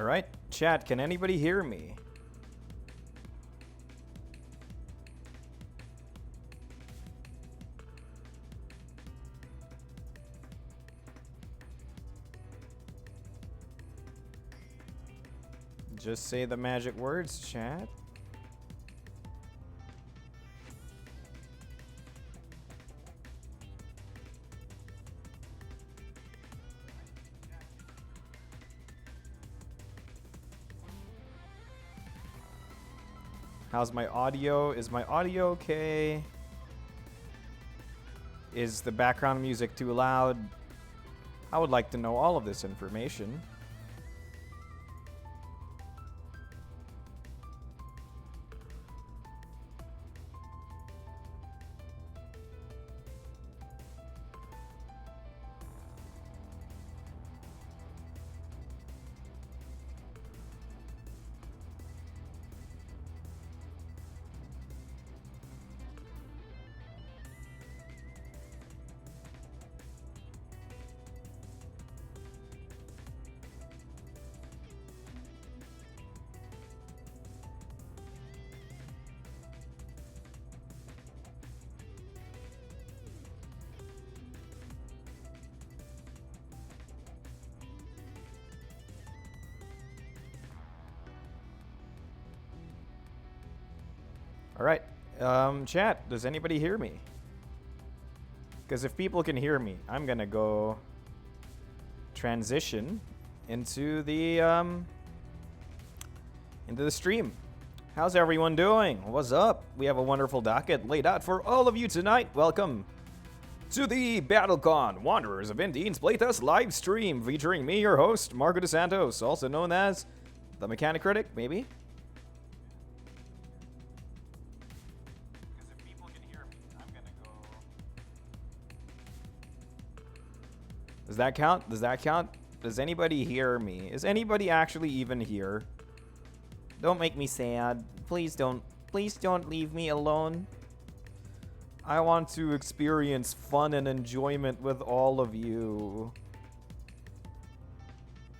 Alright, chat, can anybody hear me? Just say the magic words, chat. How's my audio? Is my audio okay? Is the background music too loud? I would like to know all of this information. Alright, chat, does anybody hear me? Because if people can hear me, I'm gonna go transition into the stream. How's everyone doing? What's up? We have a wonderful docket laid out for all of you tonight. Welcome to the BattleCON Wanderers of Indines Playtest live stream featuring me, your host, Marco DeSantos, also known as the Mechanic Critic, maybe? Does that count? Does that count? Does anybody hear me? Is anybody actually even here? Don't make me sad. Please don't leave me alone. I want to experience fun and enjoyment with all of you.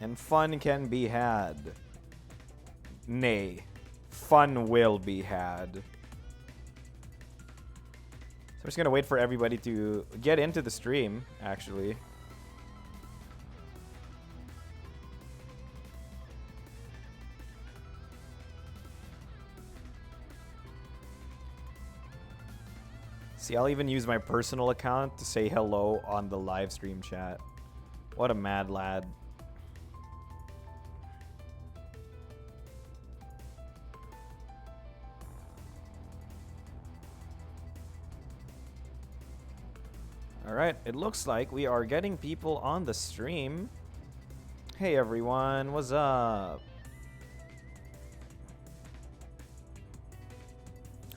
And fun can be had. Nay, fun will be had. So I'm just gonna wait for everybody to get into the stream, actually. See, I'll even use my personal account to say hello on the live stream chat. What a mad lad. Alright, it looks like we are getting people on the stream. Hey everyone, what's up?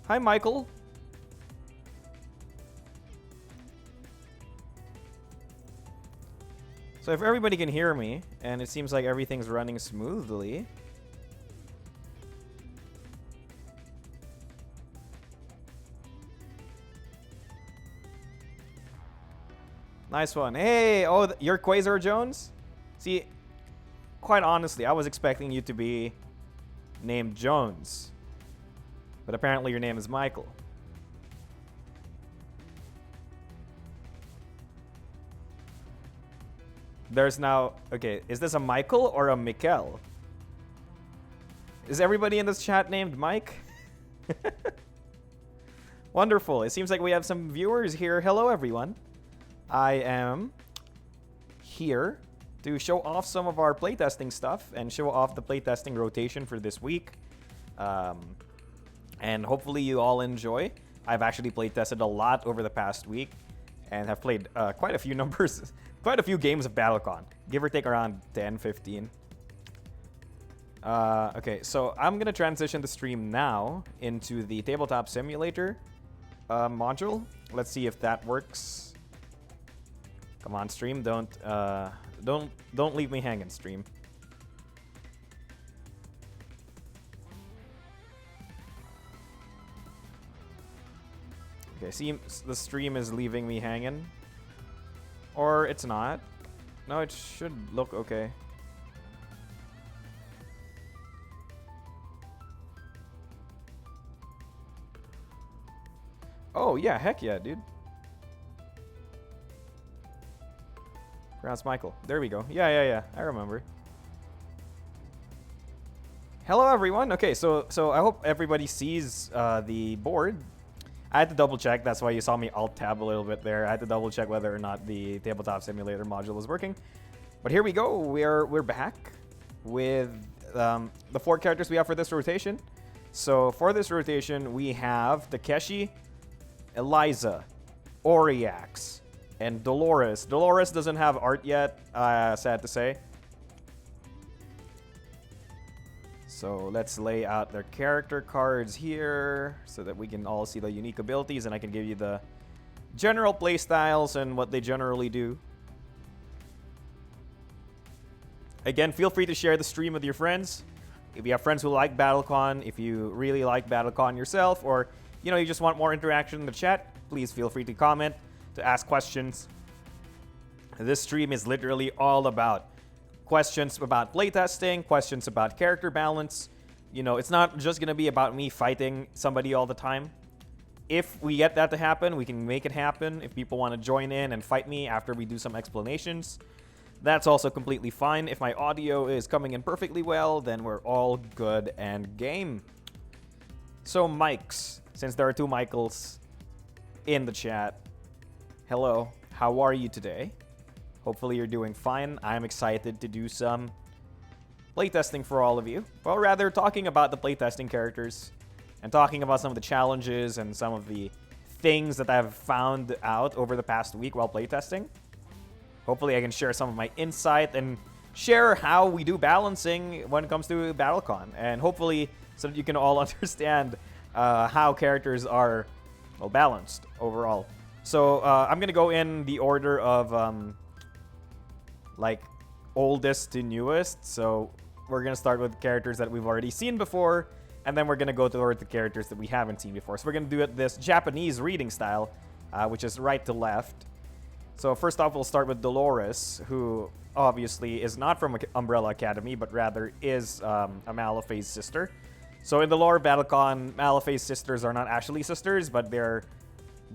Hi Michael. So if everybody can hear me, and it seems like everything's running smoothly. Nice one. Hey, oh, you're Quasar Jones? See, quite honestly, I was expecting you to be named Jones. But apparently your name is Michael. There's now... Okay, is this a Michael or a Mikkel? Is everybody in this chat named Mike? Wonderful. It seems like we have some viewers here. Hello, everyone. I am here to show off some of our playtesting stuff and show off the playtesting rotation for this week. And hopefully you all enjoy. I've actually playtested a lot over the past week and have played quite a few numbers... Quite a few games of BattleCON, give or take around 10, 15. Okay, so I'm gonna transition the stream now into the tabletop simulator module. Let's see if that works. Come on, stream, don't leave me hanging, stream. Okay, see, the stream is leaving me hanging. Or it's not. No, it should look okay. Oh, yeah, heck yeah, dude. Pronounce Michael. There we go. Yeah, I remember. Hello, everyone. Okay, so I hope everybody sees the board. I had to double check. That's why you saw me alt-tab a little bit there. I had to double check whether or not the Tabletop Simulator module was working. But here we go. We're back with the 4 characters we have for this rotation. So for this rotation, we have Takeshi, Eliza, Oriaxe, and Dolores. Dolores doesn't have art yet, sad to say. So let's lay out their character cards here so that we can all see the unique abilities, and I can give you the general play styles and what they generally do. Again, feel free to share the stream with your friends. If you have friends who like BattleCON, if you really like BattleCON yourself, or you just want more interaction in the chat, please feel free to comment, to ask questions. This stream is literally all about questions about playtesting, questions about character balance. It's not just going to be about me fighting somebody all the time. If we get that to happen, we can make it happen. If people want to join in and fight me after we do some explanations, that's also completely fine. If my audio is coming in perfectly well, then we're all good and game. So mics, since there are 2 Michaels in the chat. Hello, how are you today? Hopefully you're doing fine. I'm excited to do some playtesting for all of you. Well, rather talking about the playtesting characters and talking about some of the challenges and some of the things that I've found out over the past week while playtesting. Hopefully I can share some of my insight and share how we do balancing when it comes to BattleCon. And hopefully so that you can all understand how characters are, well, balanced overall. So I'm going to go in the order of like oldest to newest. So we're going to start with characters that we've already seen before, and then we're going to go toward the characters that we haven't seen before. So we're going to do it this Japanese reading style, which is right to left. So first off, we'll start with Dolores, who obviously is not from Umbrella Academy, but rather is a Malifay's sister. So in the lore of BattleCon, Malifay's sisters are not actually sisters, but they're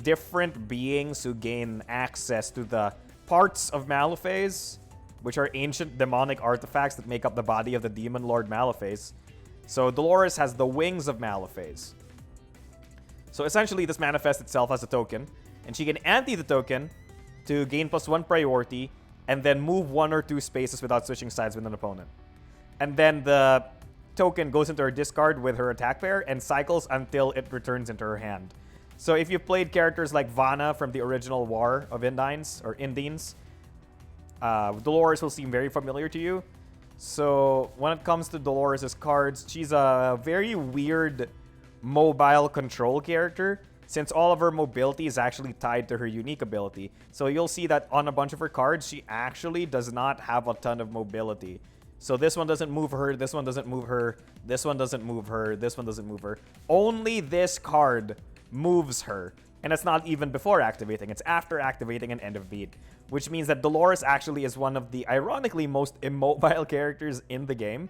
different beings who gain access to the parts of Malifay's, which are ancient demonic artifacts that make up the body of the demon lord Malifay's. So Dolores has the wings of Malifay's. So essentially this manifests itself as a token, and she can ante the token to gain +1 priority and then move 1 or 2 spaces without switching sides with an opponent. And then the token goes into her discard with her attack pair and cycles until it returns into her hand. So if you've played characters like Vanna from the original War of Indines, or Indines, Dolores will seem very familiar to you. So when it comes to Dolores' cards, she's a very weird mobile control character, since all of her mobility is actually tied to her unique ability. So you'll see that on a bunch of her cards, she actually does not have a ton of mobility. So this one doesn't move her, this one doesn't move her, this one doesn't move her, this one doesn't move her. Only this card moves her. And it's not even before activating, it's after activating an end of beat. Which means that Dolores actually is one of the ironically most immobile characters in the game.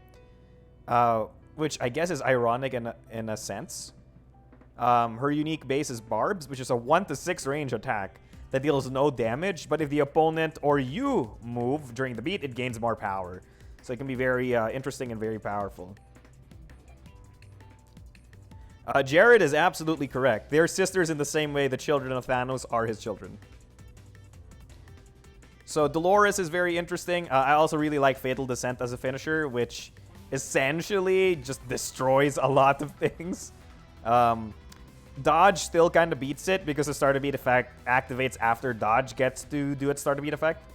Which I guess is ironic in a sense. Her unique base is Barbs, which is a 1-6 range attack that deals no damage. But if the opponent or you move during the beat, it gains more power. So it can be very interesting and very powerful. Jared is absolutely correct. They're sisters in the same way the children of Thanos are his children. So Dolores is very interesting. I also really like Fatal Descent as a finisher, which essentially just destroys a lot of things. Dodge still kind of beats it because the start of beat effect activates after Dodge gets to do its start of beat effect.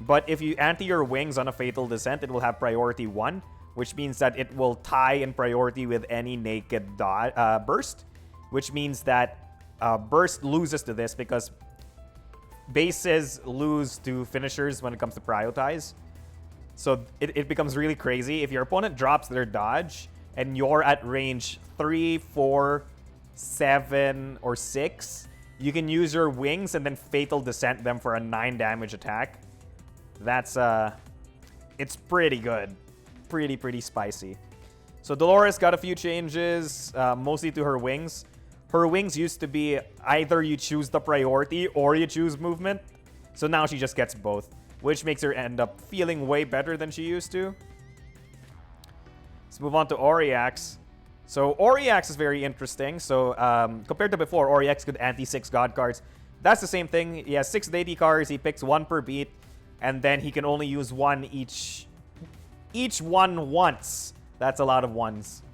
But if you ante your wings on a Fatal Descent, it will have priority 1, which means that it will tie in priority with any naked burst, which means that burst loses to this because bases lose to finishers when it comes to prioritize. So it becomes really crazy. If your opponent drops their dodge and you're at range 3, 4, 7, or 6, you can use your wings and then Fatal Descent them for a 9 damage attack. That's, it's pretty good. Pretty spicy. So Dolores got a few changes, mostly to her wings. her wings used to be either you choose the priority or you choose movement. So now she just gets both, which makes her end up feeling way better than she used to. Let's move on to Oriaxe. So Oriaxe is very interesting. So compared to before, Oriaxe could anti-6 god cards. That's the same thing. He has 6 deity cards. He picks 1 per beat. And then he can only use 1 each one once. That's a lot of ones.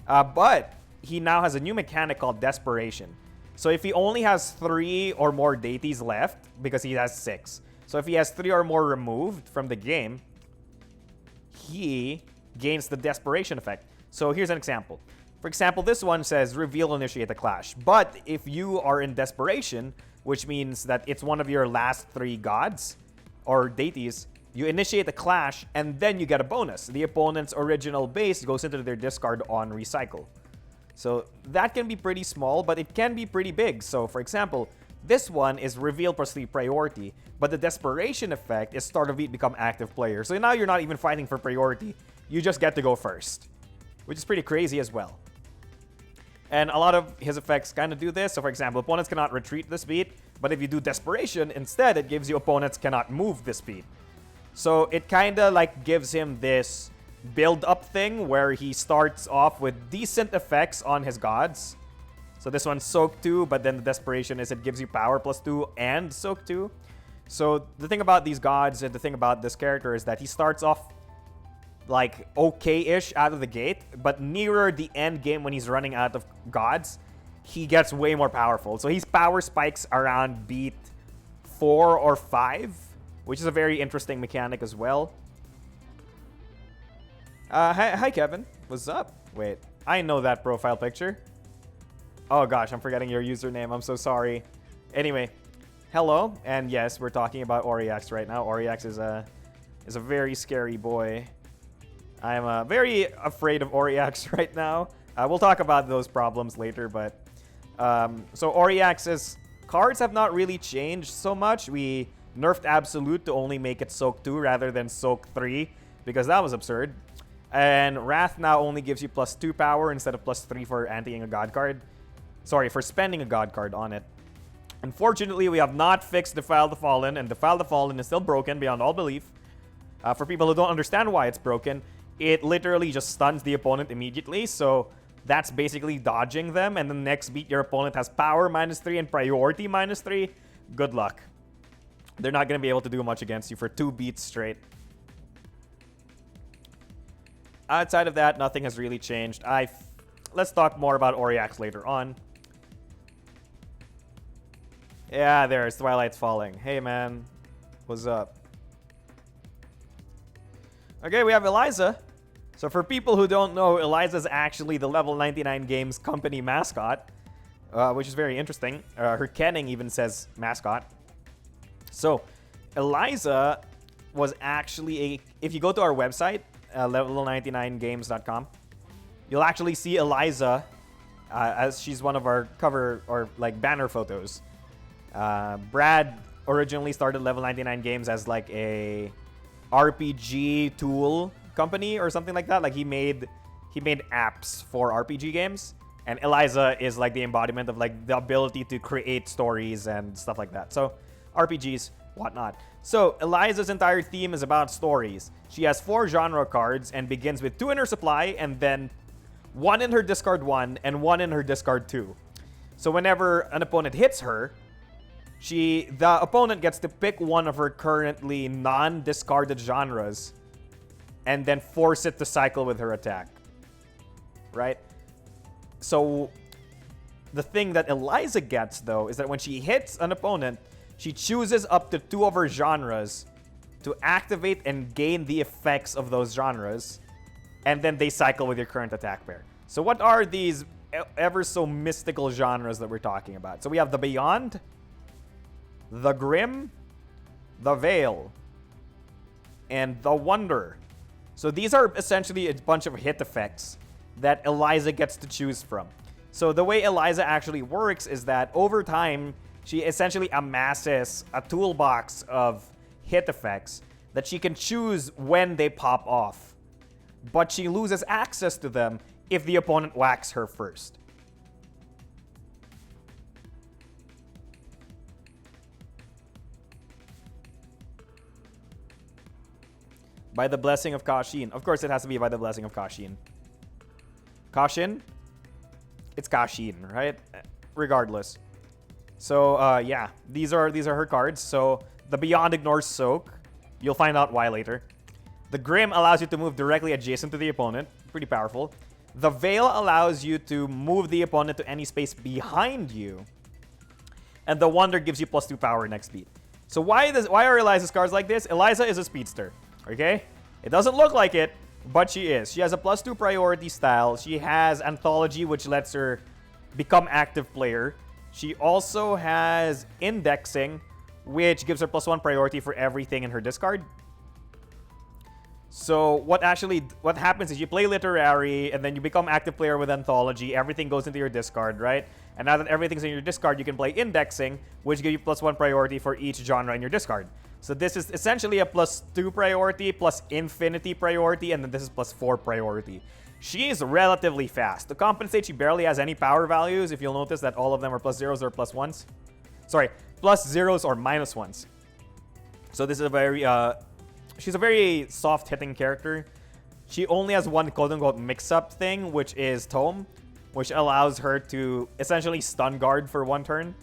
But he now has a new mechanic called Desperation. So if he only has 3 or more deities left, because he has 6. So if he has 3 or more removed from the game, he gains the Desperation effect. So here's an example. For example, this one says reveal initiate a clash. But if you are in Desperation, which means that it's one of your last 3 gods or deities, you initiate a clash and then you get a bonus. The opponent's original base goes into their discard on recycle. So that can be pretty small, but it can be pretty big. So for example, this one is reveal plus 3 priority, but the Desperation effect is start of beat become active player. So now you're not even fighting for priority. You just get to go first, which is pretty crazy as well. And a lot of his effects kind of do this. So for example, opponents cannot retreat this beat, but if you do Desperation, instead it gives you opponents cannot move this beat. So it kind of like gives him this build-up thing where he starts off with decent effects on his gods. So this one's Soak 2, but then the Desperation is it gives you power plus 2 and Soak 2. So the thing about these gods and the thing about this character is that he starts off like okay-ish out of the gate, but nearer the end game when he's running out of gods, he gets way more powerful. So his power spikes around beat 4 or 5, which is a very interesting mechanic as well. Hi, Kevin. What's up? Wait, I know that profile picture. Oh gosh, I'm forgetting your username. I'm so sorry. Anyway, hello, and yes, we're talking about Oriaxe right now. Oriaxe is a very scary boy. I'm very afraid of Oriaxe right now. We'll talk about those problems later, but so Oriaxe's cards have not really changed so much. We nerfed Absolute to only make it Soak 2 rather than Soak 3 because that was absurd. And Wrath now only gives you plus 2 power instead of plus 3 for anti-ing a god card. Sorry, for spending a god card on it. Unfortunately, we have not fixed Defile the Fallen, and Defile the Fallen is still broken beyond all belief. For people who don't understand why it's broken, it literally just stuns the opponent immediately, so that's basically dodging them, and the next beat your opponent has power -3 and priority -3. Good luck. They're not going to be able to do much against you for 2 beats straight. Outside of that, nothing has really changed. Let's talk more about Oriaxe later on. Yeah, there's Twilight's Falling. Hey, man. What's up? Okay, we have Eliza. So for people who don't know, Eliza is actually the Level 99 Games company mascot, which is very interesting. Her kenning even says mascot. So Eliza was actually if you go to our website, level99games.com, you'll actually see Eliza as she's one of our cover or like banner photos. Brad originally started Level 99 Games as like a RPG tool company or something like that. Like he made apps for RPG games, and Eliza is like the embodiment of like the ability to create stories and stuff like that. So RPGs, whatnot. So Eliza's entire theme is about stories. She has 4 genre cards and begins with 2 in her supply and then 1 in her discard 1 and 1 in her discard 2. So whenever an opponent hits her, the opponent gets to pick one of her currently non-discarded genres and then force it to cycle with her attack. Right? So the thing that Eliza gets, though, is that when she hits an opponent, she chooses up to 2 of her genres to activate and gain the effects of those genres, and then they cycle with your current attack pair. So what are these ever so mystical genres that we're talking about? So we have the Beyond, the Grim, the Veil, and the Wonder. So these are essentially a bunch of hit effects that Eliza gets to choose from. So the way Eliza actually works is that over time, she essentially amasses a toolbox of hit effects that she can choose when they pop off. But she loses access to them if the opponent whacks her first. By the blessing of Kashin. Of course, it has to be by the blessing of Kashin. Kashin? It's Kashin, right? Regardless. So, yeah. These are her cards. So, the Beyond ignores Soak. You'll find out why later. The Grim allows you to move directly adjacent to the opponent. Pretty powerful. The Veil allows you to move the opponent to any space behind you. And the Wonder gives you +2 power next beat. So why are Eliza's cards like this? Eliza is a speedster. Okay? It doesn't look like it, but she is. She has a +2 priority style. She has Anthology, which lets her become active player. She also has Indexing, which gives her +1 priority for everything in her discard. So what happens is you play Literary, and then you become active player with Anthology. Everything goes into your discard, right? And now that everything's in your discard, you can play Indexing, which gives you +1 priority for each genre in your discard. So this is essentially a +2 priority plus infinity priority, and then this is +4 priority. She is relatively fast. To compensate, she barely has any power values. If you'll notice that all of them are +0s or +1s. Sorry, +0s or -1s. So this is a very... she's a very soft-hitting character. She only has one quote-unquote mix-up thing, which is Tome, which allows her to essentially stun guard for 1 turn.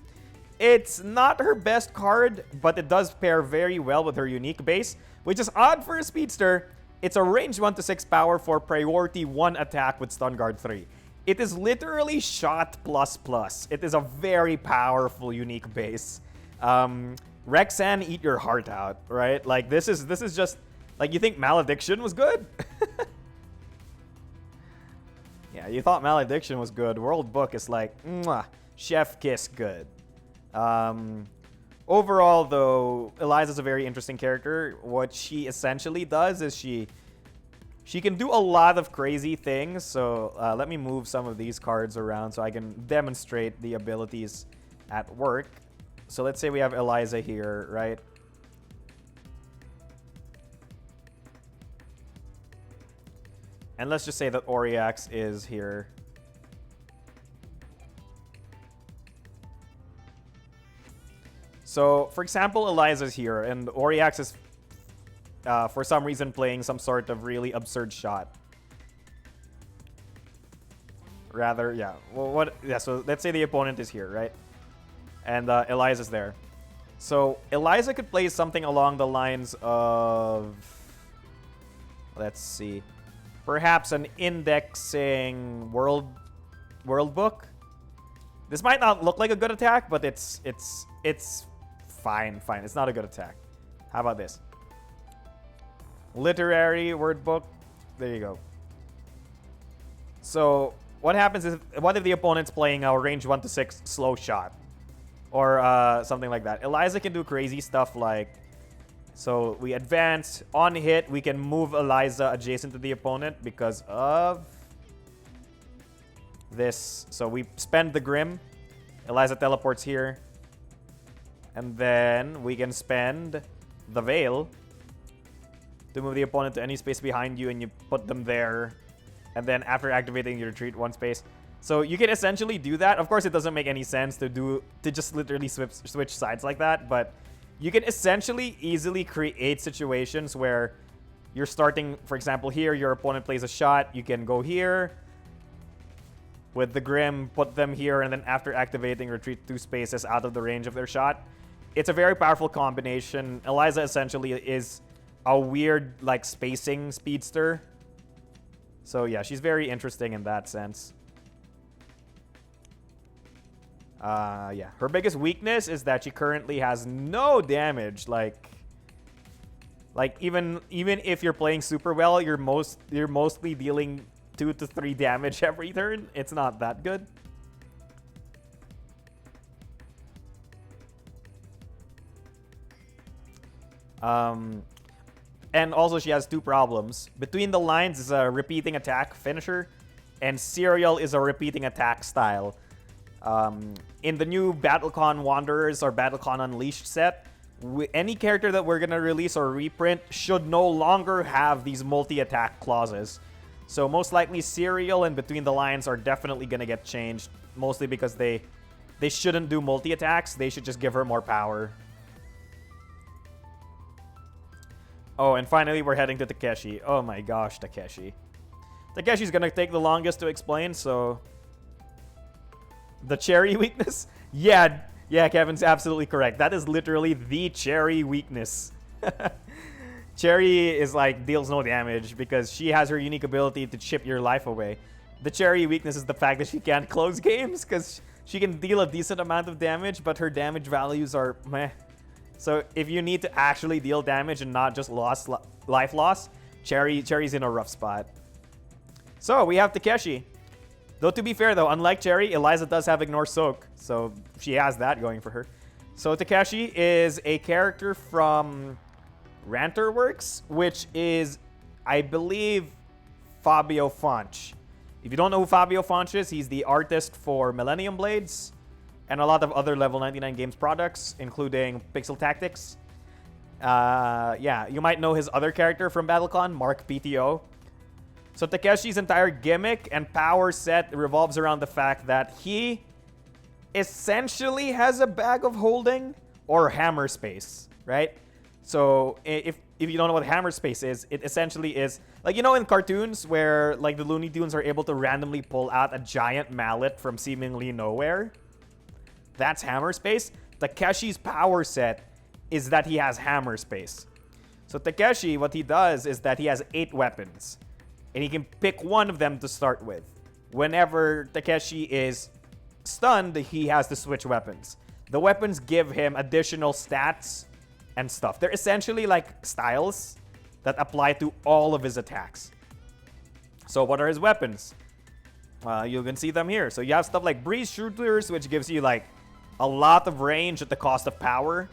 It's not her best card, but it does pair very well with her unique base, which is odd for a speedster. It's a range 1 to 6 power for priority 1 attack with stun guard 3. It is literally shot ++. It is a very powerful unique base. Rexan, eat your heart out, right? Like this is just like, you think Malediction was good? Yeah, you thought Malediction was good. World Book is like, mwah, chef kiss good. Overall, though, Eliza's a very interesting character. What she essentially does is she can do a lot of crazy things. So let me move some of these cards around so I can demonstrate the abilities at work. So let's say we have Eliza here, right? And let's just say that Oriaxe is here. So, for example, Eliza's here, and Oriaxe is, for some reason, playing some sort of really absurd shot. Rather, yeah. Well, so let's say the opponent is here, right? And Eliza's there. So Eliza could play something along the lines of... Let's see. Perhaps an Indexing world book. This might not look like a good attack, but it's fine. It's not a good attack. How about this? Literary word book. There you go. So what happens is, what if the opponent's playing a range 1 to 6 slow shot? Or something like that. Eliza can do crazy stuff like... So we advance. On hit, we can move Eliza adjacent to the opponent because of this. So we spend the Grim. Eliza teleports here. And then we can spend the Veil to move the opponent to any space behind you, and you put them there. And then after activating, you retreat 1 space. So you can essentially do that. Of course, it doesn't make any sense to just literally switch sides like that, but you can essentially easily create situations where you're starting, for example, here, your opponent plays a shot. You can go here with the Grim, put them here, and then after activating, retreat 2 spaces out of the range of their shot. It's a very powerful combination. Eliza essentially is a weird, like, spacing speedster. So yeah, she's very interesting in that sense. Yeah, her biggest weakness is that she currently has no damage. Like even if you're playing super well, you're mostly dealing 2 to 3 damage every turn. It's not that good. And also she has 2 problems. Between the Lines is a repeating attack finisher, and Serial is a repeating attack style. In the new BattleCON Wanderers or BattleCON Unleashed set, any character that we're going to release or reprint should no longer have these multi-attack clauses. So most likely Serial and Between the Lines are definitely going to get changed, mostly because they shouldn't do multi-attacks. They should just give her more power. Oh, and finally we're heading to Takeshi. Oh my gosh, Takeshi. Takeshi's gonna take the longest to explain, so... The cherry weakness? Yeah, Kevin's absolutely correct. That is literally the cherry weakness. Cherry is like, deals no damage because she has her unique ability to chip your life away. The cherry weakness is the fact that she can't close games because she can deal a decent amount of damage, but her damage values are meh. So if you need to actually deal damage and not just life loss, Cherry's in a rough spot. So we have Takeshi. Though to be fair though, unlike Cherry, Eliza does have Ignore Soak, so she has that going for her. So Takeshi is a character from Ranterworks, which is, I believe, Fabio Fonch. If you don't know who Fabio Fonch is, he's the artist for Millennium Blades and a lot of other Level 99 Games products, including Pixel Tactics. Yeah, you might know his other character from BattleCON, Mark PTO. So Takeshi's entire gimmick and power set revolves around the fact that he essentially has a bag of holding or hammer space, right? So if you don't know what hammer space is, it essentially is, like, you know in cartoons where like the Looney Tunes are able to randomly pull out a giant mallet from seemingly nowhere? That's hammer space. Takeshi's power set is that he has hammer space. So Takeshi, what he does is that he has 8 weapons. And he can pick one of them to start with. Whenever Takeshi is stunned, he has to switch weapons. The weapons give him additional stats and stuff. They're essentially like styles that apply to all of his attacks. So what are his weapons? You can see them here. So you have stuff like breeze shooters, which gives you like a lot of range at the cost of power.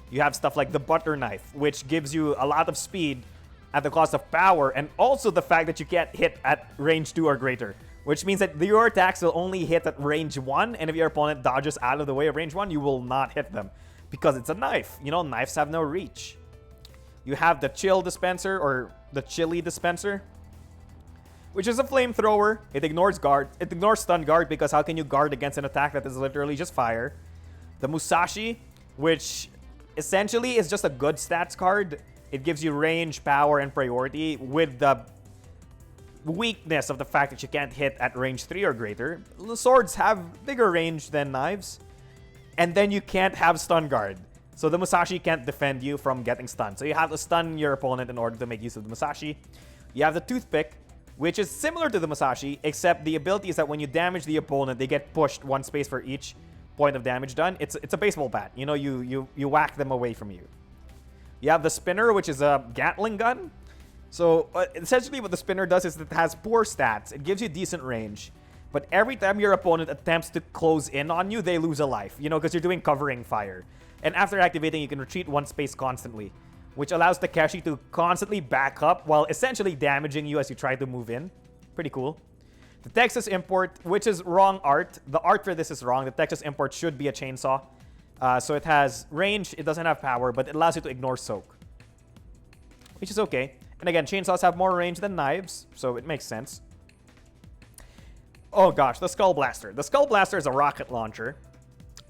You have stuff like the butter knife, which gives you a lot of speed at the cost of power, and also the fact that you can't hit at range 2 or greater, which means that your attacks will only hit at range 1, and if your opponent dodges out of the way of range 1, you will not hit them because it's a knife. You know, knives have no reach. You have the chill dispenser, or the chili dispenser, which is a flamethrower. It ignores stun guard, because how can you guard against an attack that is literally just fire? The Musashi, which essentially is just a good stats card. It gives you range, power, and priority with the weakness of the fact that you can't hit at range 3 or greater. The swords have bigger range than knives. And then you can't have stun guard. So the Musashi can't defend you from getting stunned. So you have to stun your opponent in order to make use of the Musashi. You have the Toothpick, which is similar to the Musashi, except the ability is that when you damage the opponent, they get pushed 1 space for each point of damage done. It's a baseball bat. You know, you whack them away from you. You have the Spinner, which is a Gatling gun. So essentially what the Spinner does is it has poor stats. It gives you decent range. But every time your opponent attempts to close in on you, they lose a life. You know, because you're doing covering fire. And after activating, you can retreat 1 space constantly, which allows Takeshi to constantly back up while essentially damaging you as you try to move in. Pretty cool. The Texas Import, which is wrong art. The art for this is wrong. The Texas Import should be a chainsaw. So it has range, it doesn't have power, but it allows you to ignore soak, which is okay. And again, chainsaws have more range than knives, so it makes sense. Oh gosh, the Skull Blaster. The Skull Blaster is a rocket launcher.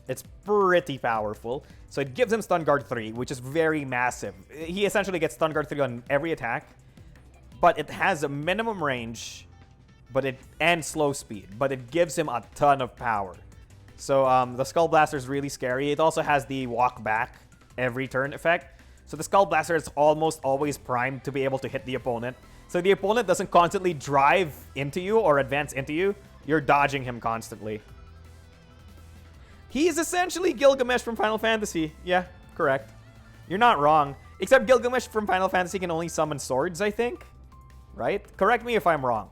It's pretty powerful. So it gives him Stun Guard 3, which is very massive. He essentially gets Stun Guard 3 on every attack, but it has a minimum range, and slow speed, but it gives him a ton of power. So the Skull Blaster is really scary. It also has the walk back every turn effect. So the Skull Blaster is almost always primed to be able to hit the opponent. So the opponent doesn't constantly drive into you or advance into you. You're dodging him constantly. He's essentially Gilgamesh from Final Fantasy. Yeah, correct. You're not wrong. Except Gilgamesh from Final Fantasy can only summon swords, I think. Right? Correct me if I'm wrong.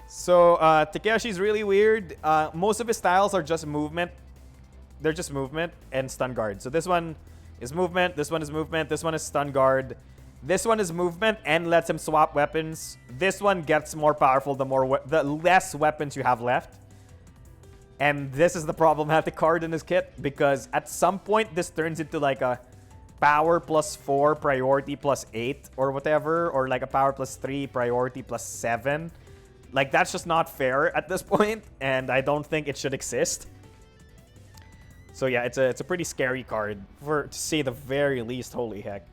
So, Takeshi's really weird. Most of his styles are just movement. They're just movement and stun guard. So this one is movement, this one is movement, this one is stun guard. This one is movement and lets him swap weapons. This one gets more powerful the less weapons you have left. And this is the problematic card in his kit, because at some point this turns into like a power +4, priority +8 or whatever, or like a power +3, priority +7. Like, that's just not fair at this point, and I don't think it should exist. So yeah, it's a pretty scary card, to say the very least. Holy heck.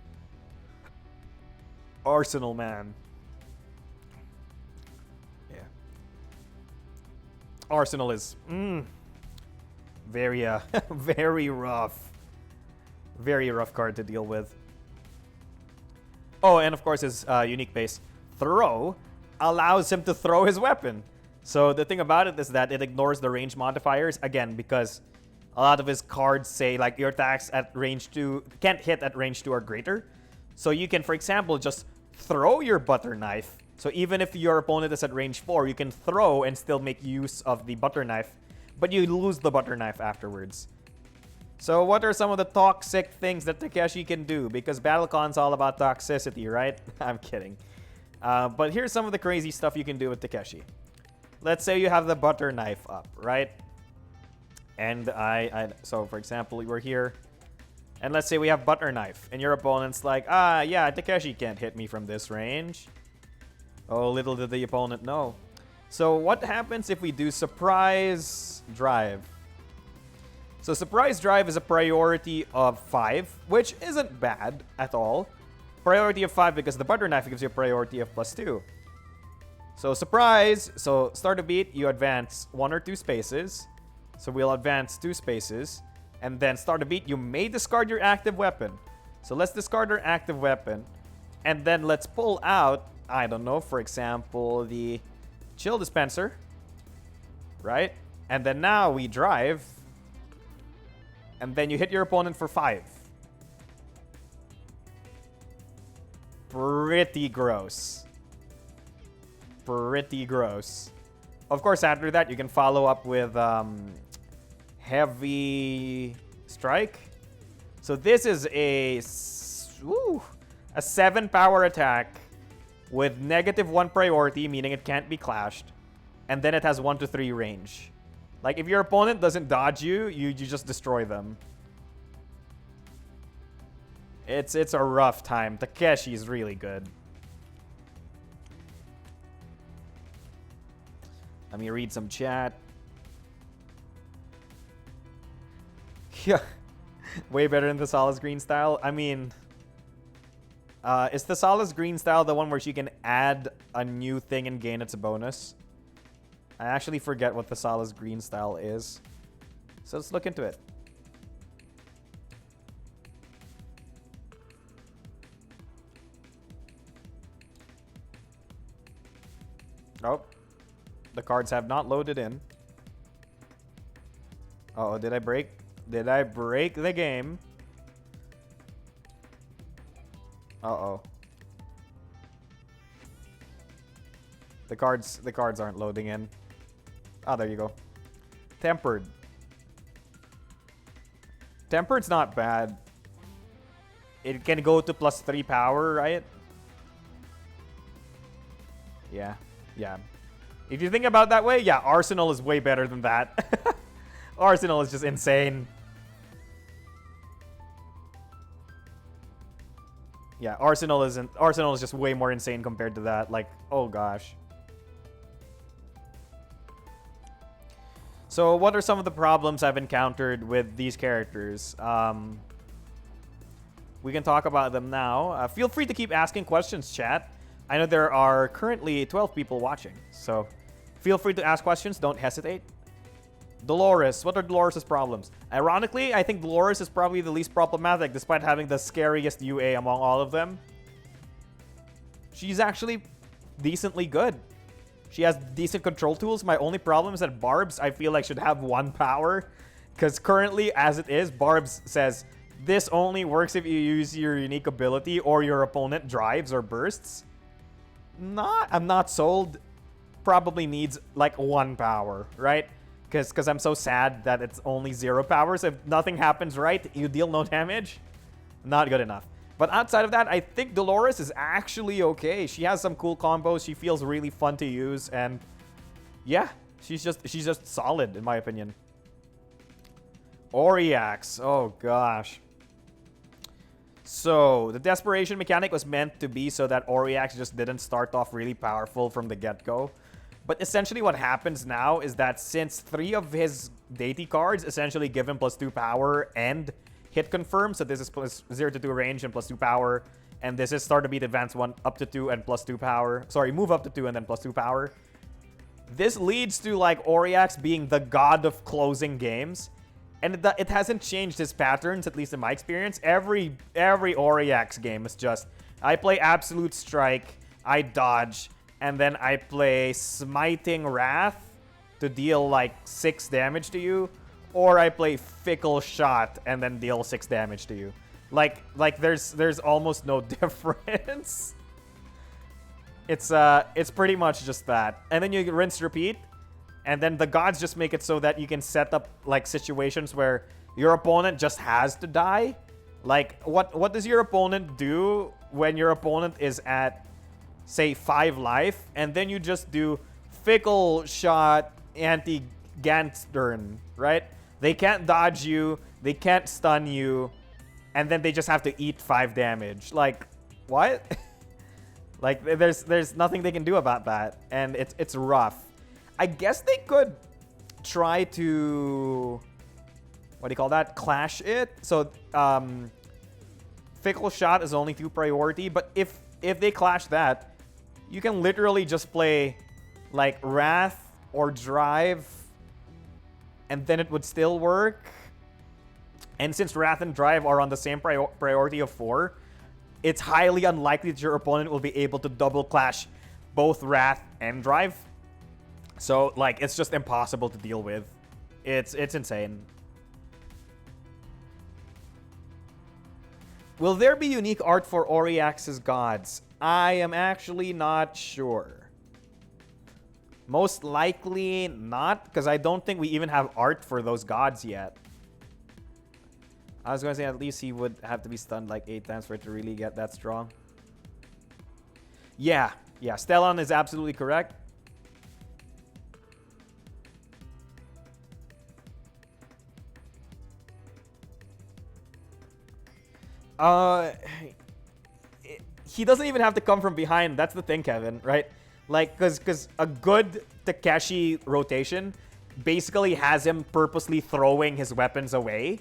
Arsenal, man. Yeah. Arsenal is very very rough. Very rough card to deal with. Oh, and of course his unique base, Throw, allows him to throw his weapon. So the thing about it is that it ignores the range modifiers, again, because a lot of his cards say, like, your attacks at range 2 can't hit at range 2 or greater. So you can, for example, just throw your butter knife. So even if your opponent is at range 4, you can throw and still make use of the butter knife, but you lose the butter knife afterwards. So what are some of the toxic things that Takeshi can do? Because BattleCon's all about toxicity, right? I'm kidding. But here's some of the crazy stuff you can do with Takeshi. Let's say you have the butter knife up, right? And so for example, we're here, and let's say we have butter knife, and your opponent's like, yeah, Takeshi can't hit me from this range. Oh, little did the opponent know. So what happens if we do surprise drive? So surprise drive is a priority of 5, which isn't bad at all. Priority of 5 because the butter knife gives you a priority of +2. So surprise, so start a beat, you advance 1 or 2 spaces. So we'll advance 2 spaces. And then start a beat, you may discard your active weapon. So let's discard our active weapon. And then let's pull out, I don't know, for example, the chill dispenser. Right? And then now we drive. And then you hit your opponent for 5. Pretty gross. Pretty gross. Of course, after that, you can follow up with heavy strike. So this is a 7 power attack with -1 priority, meaning it can't be clashed. And then it has 1 to 3 range. Like, if your opponent doesn't dodge you, you just destroy them. It's a rough time. Takeshi is really good. Let me read some chat. Yeah. Way better than the Solace Green style. I mean, is the Solace Green style the one where she can add a new thing and gain its bonus? I actually forget what the Solace Green style is. So let's look into it. Oh. The cards have not loaded in. Uh-oh, did I break? Did I break the game? Uh-oh. The cards aren't loading in. Oh, there you go. Tempered. Tempered's not bad. It can go to +3 power, right? Yeah. Yeah. If you think about it that way, yeah, Arsenal is way better than that. Arsenal is just insane. Yeah, Arsenal is just way more insane compared to that. Like, oh gosh. So what are some of the problems I've encountered with these characters? We can talk about them now. Feel free to keep asking questions, chat. I know there are currently 12 people watching, so feel free to ask questions. Don't hesitate. Dolores. What are Dolores' problems? Ironically, I think Dolores is probably the least problematic despite having the scariest UA among all of them. She's actually decently good. She has decent control tools. My only problem is that Barbs, I feel like, should have 1 power. Because currently, as it is, Barbs says, this only works if you use your unique ability or your opponent drives or bursts. I'm not sold. Probably needs like 1 power, right? Because I'm so sad that it's only 0 powers. If nothing happens right, you deal no damage. Not good enough. But outside of that, I think Dolores is actually okay. She has some cool combos. She feels really fun to use, and yeah, she's just solid in my opinion. Oriaxe. Oh gosh. So the desperation mechanic was meant to be so that Oriaxe just didn't start off really powerful from the get-go. But essentially what happens now is that since 3 of his deity cards essentially give him +2 power and hit confirm, so this is +0 to 2 range and +2 power, and this is start to beat advance 1 up to 2 and +2 power. Sorry, move up to 2 and then +2 power. This leads to like Oriaxe being the god of closing games. And it hasn't changed his patterns, at least in my experience. Every Oriaxe game is just, I play Absolute Strike, I dodge, and then I play Smiting Wrath to deal like 6 damage to you, or I play Fickle Shot and then deal 6 damage to you. Like there's almost no difference. It's pretty much just that. And then you rinse repeat. And then the gods just make it so that you can set up like situations where your opponent just has to die. Like what does your opponent do when your opponent is at say 5 life, and then you just do Fickle Shot anti-Gantstern, right? They can't dodge you, they can't stun you, and then they just have to eat 5 damage. Like what? Like there's nothing they can do about that, and it's rough. I guess they could try to, what do you call that? Clash it. So Fickle Shot is only 2 priority, but if they clash that, you can literally just play like Wrath or Drive, and then it would still work. And since Wrath and Drive are on the same priority of 4, it's highly unlikely that your opponent will be able to double clash both Wrath and Drive. So, like, it's just impossible to deal with. It's insane. Will there be unique art for Oriaxe's gods? I am actually not sure. Most likely not, because I don't think we even have art for those gods yet. I was going to say at least he would have to be stunned like 8 times for it to really get that strong. Yeah, Stellan is absolutely correct. He doesn't even have to come from behind. That's the thing, Kevin, right? Like, because a good Takeshi rotation basically has him purposely throwing his weapons away.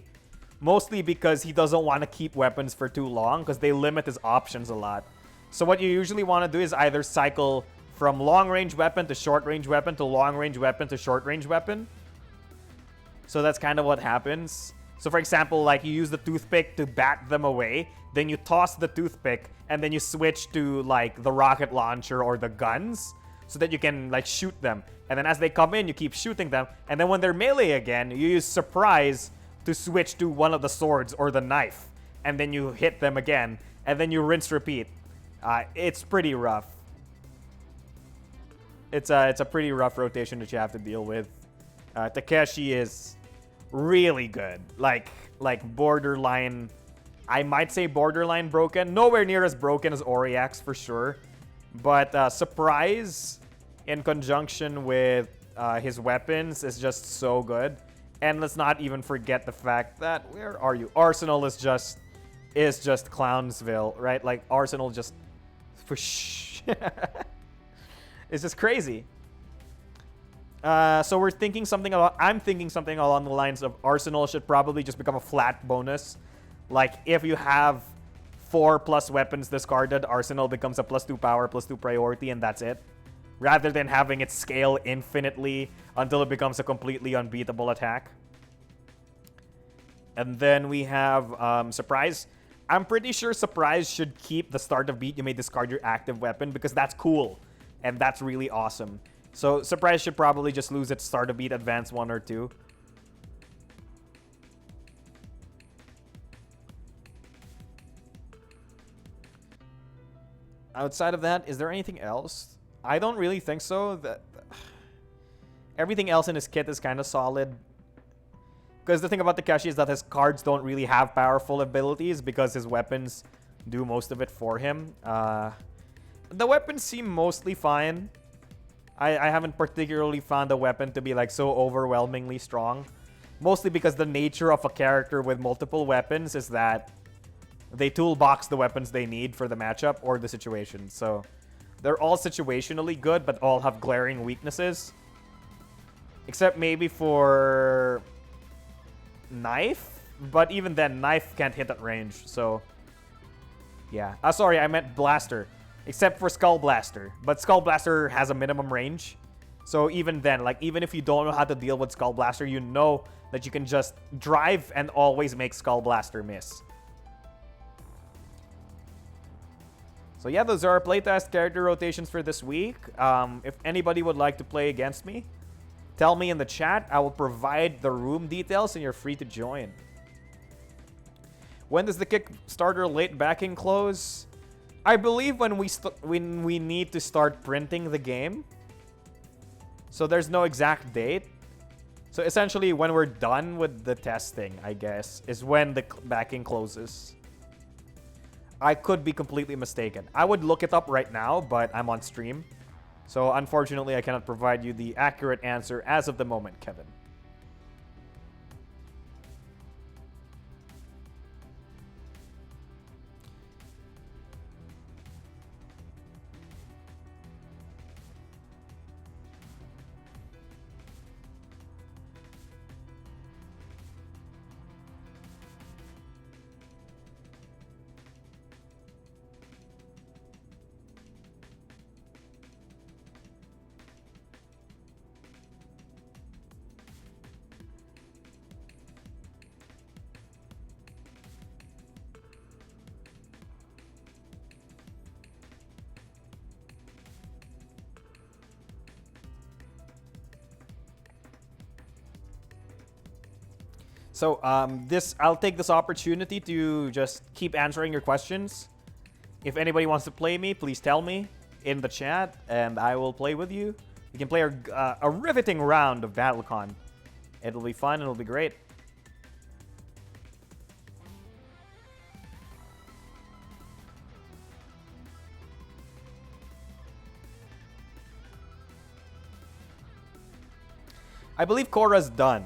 Mostly because he doesn't want to keep weapons for too long, because they limit his options a lot. So what you usually want to do is either cycle from long-range weapon to short-range weapon to long-range weapon to short-range weapon. So that's kind of what happens. So for example, like you use the toothpick to bat them away, then you toss the toothpick, and then you switch to like the rocket launcher or the guns so that you can like shoot them. And then as they come in, you keep shooting them. And then when they're melee again, you use surprise to switch to one of the swords or the knife. And then you hit them again, and then you rinse repeat. It's pretty rough. It's a pretty rough rotation that you have to deal with. Takeshi is really good. Like borderline, I might say borderline broken. Nowhere near as broken as Oriaxe for sure. But Surprise in conjunction with his weapons is just so good. And let's not even forget the fact that, where are you? Arsenal is just Clownsville, right? Like Arsenal just it's just crazy. So we're thinking something about, I'm thinking something along the lines of Arsenal should probably just become a flat bonus. Like if you have 4+ weapons discarded, Arsenal becomes a +2 power, +2 priority, and that's it. Rather than having it scale infinitely until it becomes a completely unbeatable attack. And then we have Surprise. I'm pretty sure Surprise should keep the start of beat. You may discard your active weapon because that's cool. And that's really awesome. So Surprise should probably just lose its start of beat advance 1 or 2. Outside of that, is there anything else? I don't really think so. That everything else in his kit is kind of solid. Because the thing about Takeshi is that his cards don't really have powerful abilities because his weapons do most of it for him. The weapons seem mostly fine. I haven't particularly found a weapon to be like so overwhelmingly strong. Mostly because the nature of a character with multiple weapons is that they toolbox the weapons they need for the matchup or the situation. So They're all situationally good, but all have glaring weaknesses. Except maybe for Knife, but even then, Knife can't hit at range, so yeah. Sorry, I meant Blaster. Except for Skull Blaster, but Skull Blaster has a minimum range. So even then, like, even if you don't know how to deal with Skull Blaster, you know that you can just drive and always make Skull Blaster miss. So yeah, those are our playtest character rotations for this week. If anybody would like to play against me, tell me in the chat. I will provide the room details and you're free to join. When does the Kickstarter late backing close? I believe when we need to start printing the game. So there's no exact date. So essentially when we're done with the testing, I guess, is when the backing closes. I could be completely mistaken. I would look it up right now, but I'm on stream. So unfortunately, I cannot provide you the accurate answer as of the moment, Kevin. So I'll take this opportunity to just keep answering your questions. If anybody wants to play me, please tell me in the chat, and I will play with you. We can play a riveting round of BattleCON. It'll be fun. It'll be great. I believe Korra's done.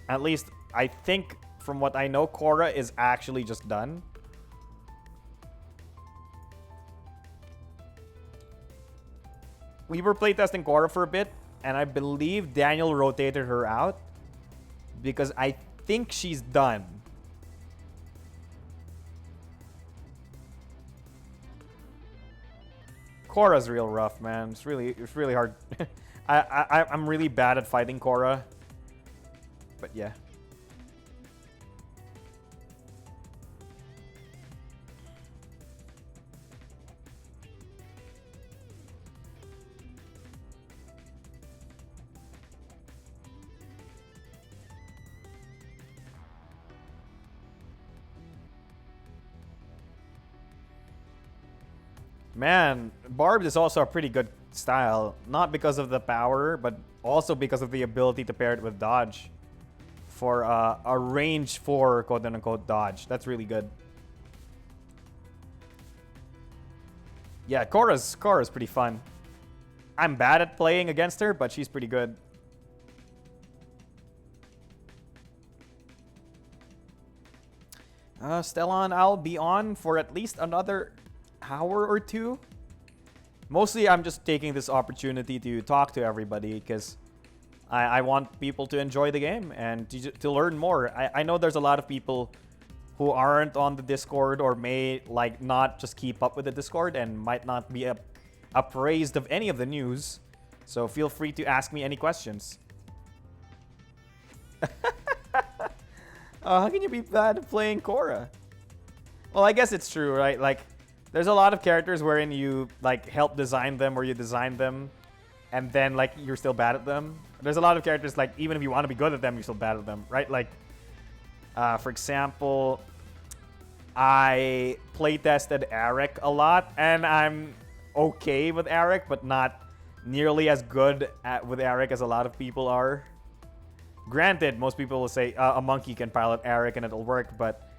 At least, I think, from what I know, Korra is actually just done. We were playtesting Korra for a bit, and I believe Daniel rotated her out. Because I think she's done. Korra's real rough, man. It's really hard. I'm really bad at fighting Korra. But yeah. Man, Barbed is also a pretty good style. Not because of the power, but also because of the ability to pair it with dodge. For a range 4 quote-unquote dodge. That's really good. Yeah, Korra's pretty fun. I'm bad at playing against her, but she's pretty good. Stellan, I'll be on for at least another hour or two. Mostly, I'm just taking this opportunity to talk to everybody because I want people to enjoy the game and to learn more. I know there's a lot of people who aren't on the Discord or may like not just keep up with the Discord and might not be appraised of any of the news. So feel free to ask me any questions. How can you be bad at playing Korra? Well, I guess it's true, right? Like, there's a lot of characters wherein you like help design them or you design them and then like you're still bad at them. There's a lot of characters like even if you want to be good at them, you're still bad at them, right? Like, for example, I playtested Eric a lot and I'm okay with Eric, but not nearly as good with Eric as a lot of people are. Granted, most people will say a monkey can pilot Eric and it'll work, but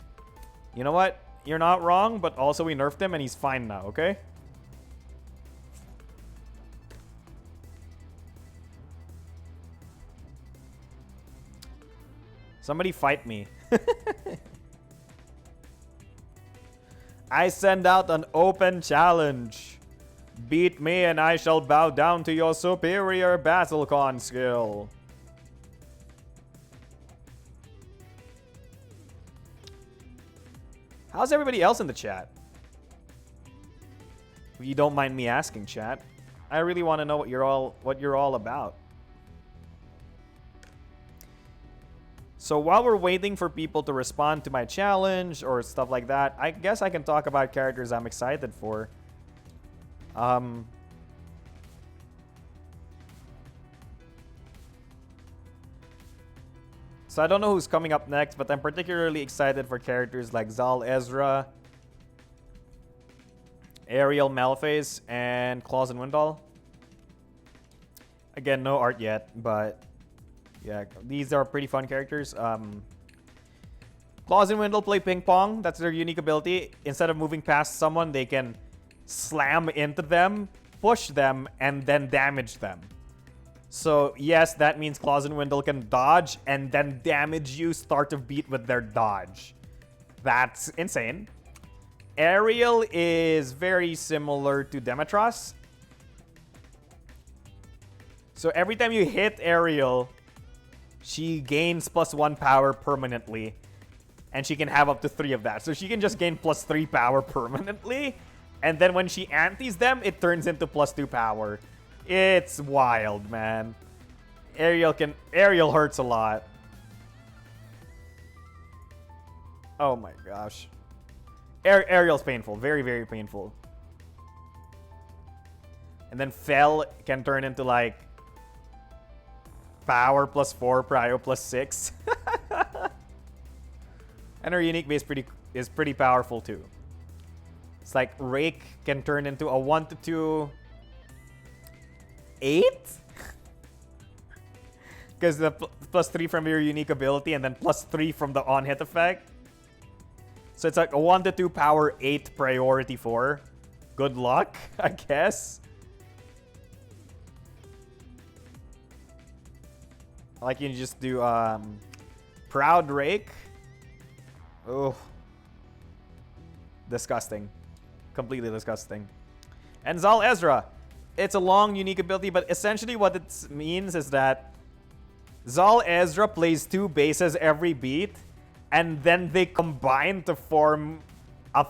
you know what? You're not wrong, but also we nerfed him and he's fine now, okay? Somebody fight me. I send out an open challenge. Beat me and I shall bow down to your superior BattleCON skill. How's everybody else in the chat? If you don't mind me asking, chat. I really want to know what you're all about. So while we're waiting for people to respond to my challenge or stuff like that, I guess I can talk about characters I'm excited for. So I don't know who's coming up next, but I'm particularly excited for characters like Zal Ezra, Ariel Malphase, and Claws and Windall. Again, no art yet, but yeah, these are pretty fun characters. Claws and Windall play ping pong. That's their unique ability. Instead of moving past someone, they can slam into them, push them, and then damage them. So yes, that means Claws and Windall can dodge and then damage you start of beat with their dodge. That's insane. Ariel is very similar to Demetros. So every time you hit Ariel, she gains +1 power permanently. And she can have up to 3 of that. So she can just gain +3 power permanently. And then when she antis them, it turns into +2 power. It's wild, man. Ariel hurts a lot. Oh my gosh. Ariel's painful. Very, very painful. And then Fel can turn into like power +4, prio +6. And her unique base is pretty powerful too. It's like Rake can turn into a 1-2 8? Because the +3 from your unique ability and then +3 from the on-hit effect. So it's like a 1-2 power 8 priority 4. Good luck, I guess. Like you just do Proud Rake. Oh. Disgusting. Completely disgusting. And Zal Ezra. It's a long, unique ability, but essentially what it means is that Zal Ezra plays 2 bases every beat, and then they combine to form a...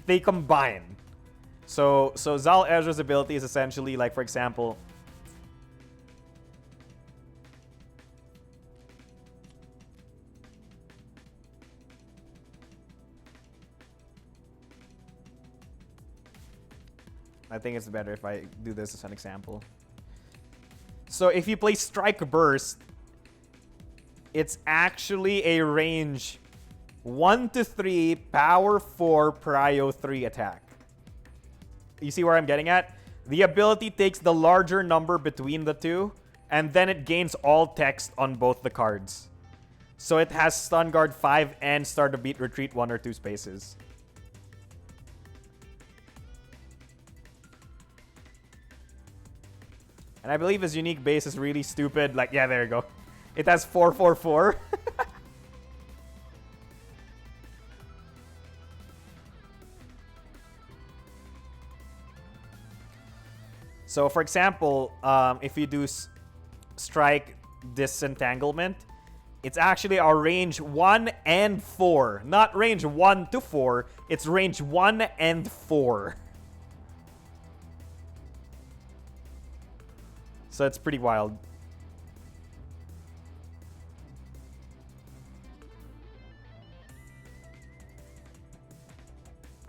They combine. So Zal Ezra's ability is essentially, like, for example... I think it's better if I do this as an example. So if you play Strike Burst, it's actually a range 1-3, power 4, prio 3 attack. You see where I'm getting at? The ability takes the larger number between the two, and then it gains all text on both the cards. So it has Stun Guard 5 and Start to Beat Retreat 1 or 2 spaces. And I believe his unique base is really stupid. Like, yeah, there you go. It has 4-4-4. So, for example, if you do Strike Disentanglement, it's actually our range 1 and 4. Not range 1 to 4. It's range 1 and 4. So it's pretty wild.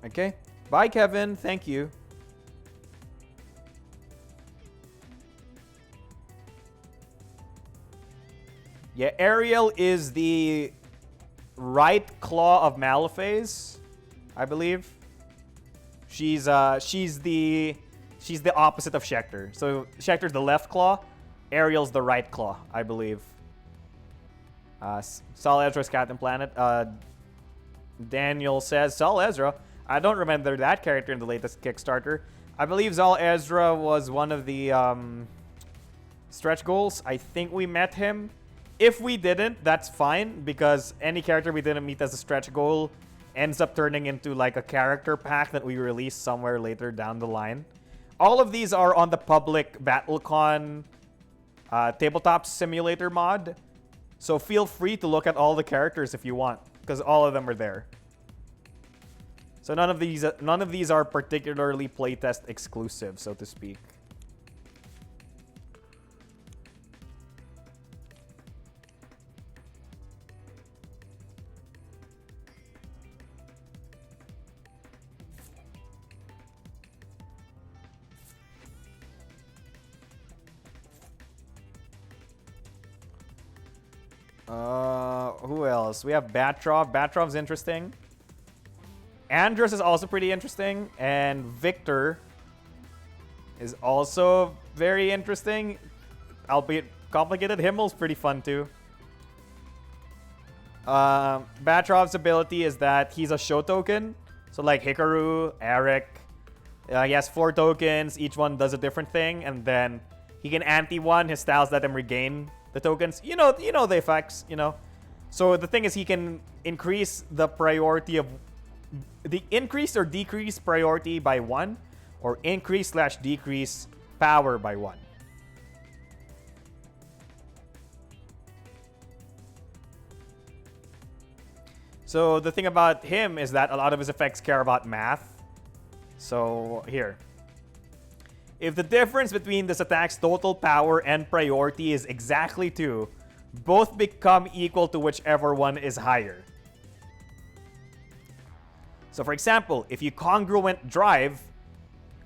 Okay. Bye, Kevin. Thank you. Yeah, Ariel is the right claw of Malphase, I believe. She's the opposite of Schecter. So Schecter's the left claw, Ariel's the right claw, I believe. Zal Ezra's Captain Planet. Daniel says, Zal Ezra? I don't remember that character in the latest Kickstarter. I believe Zal Ezra was one of the stretch goals. I think we met him. If we didn't, that's fine, because any character we didn't meet as a stretch goal ends up turning into like a character pack that we release somewhere later down the line. All of these are on the public BattleCON tabletop simulator mod. So feel free to look at all the characters if you want, because all of them are there. So none of these are particularly playtest exclusive, so to speak. Who else? We have Batrov. Batrov's interesting. Andrus is also pretty interesting. And Victor is also very interesting. Albeit complicated. Himmel's pretty fun too. Batrov's ability is that he's a show token. So like Hikaru, Eric. He has 4 tokens. Each one does a different thing. And then he can anti one. His styles let him regain the tokens. You know the effects, So the thing is, he can increase the priority of the increase or decrease priority by 1, or increase/decrease power by 1. So the thing about him is that a lot of his effects care about math. So here. If the difference between this attack's total power and priority is exactly 2, both become equal to whichever one is higher. So for example, if you congruent drive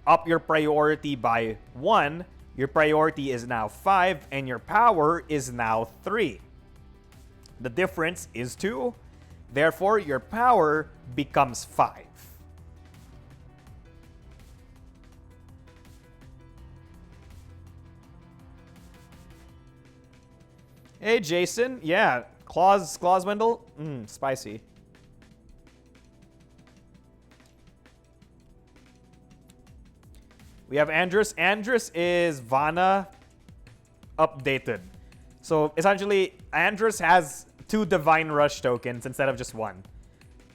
up your priority by 1, your priority is now 5 and your power is now 3. The difference is 2, therefore your power becomes 5. Hey, Jason. Yeah, Claws Wendell. Spicy. We have Andrus. Andrus is Vana updated. So essentially, Andrus has 2 Divine Rush tokens instead of just 1.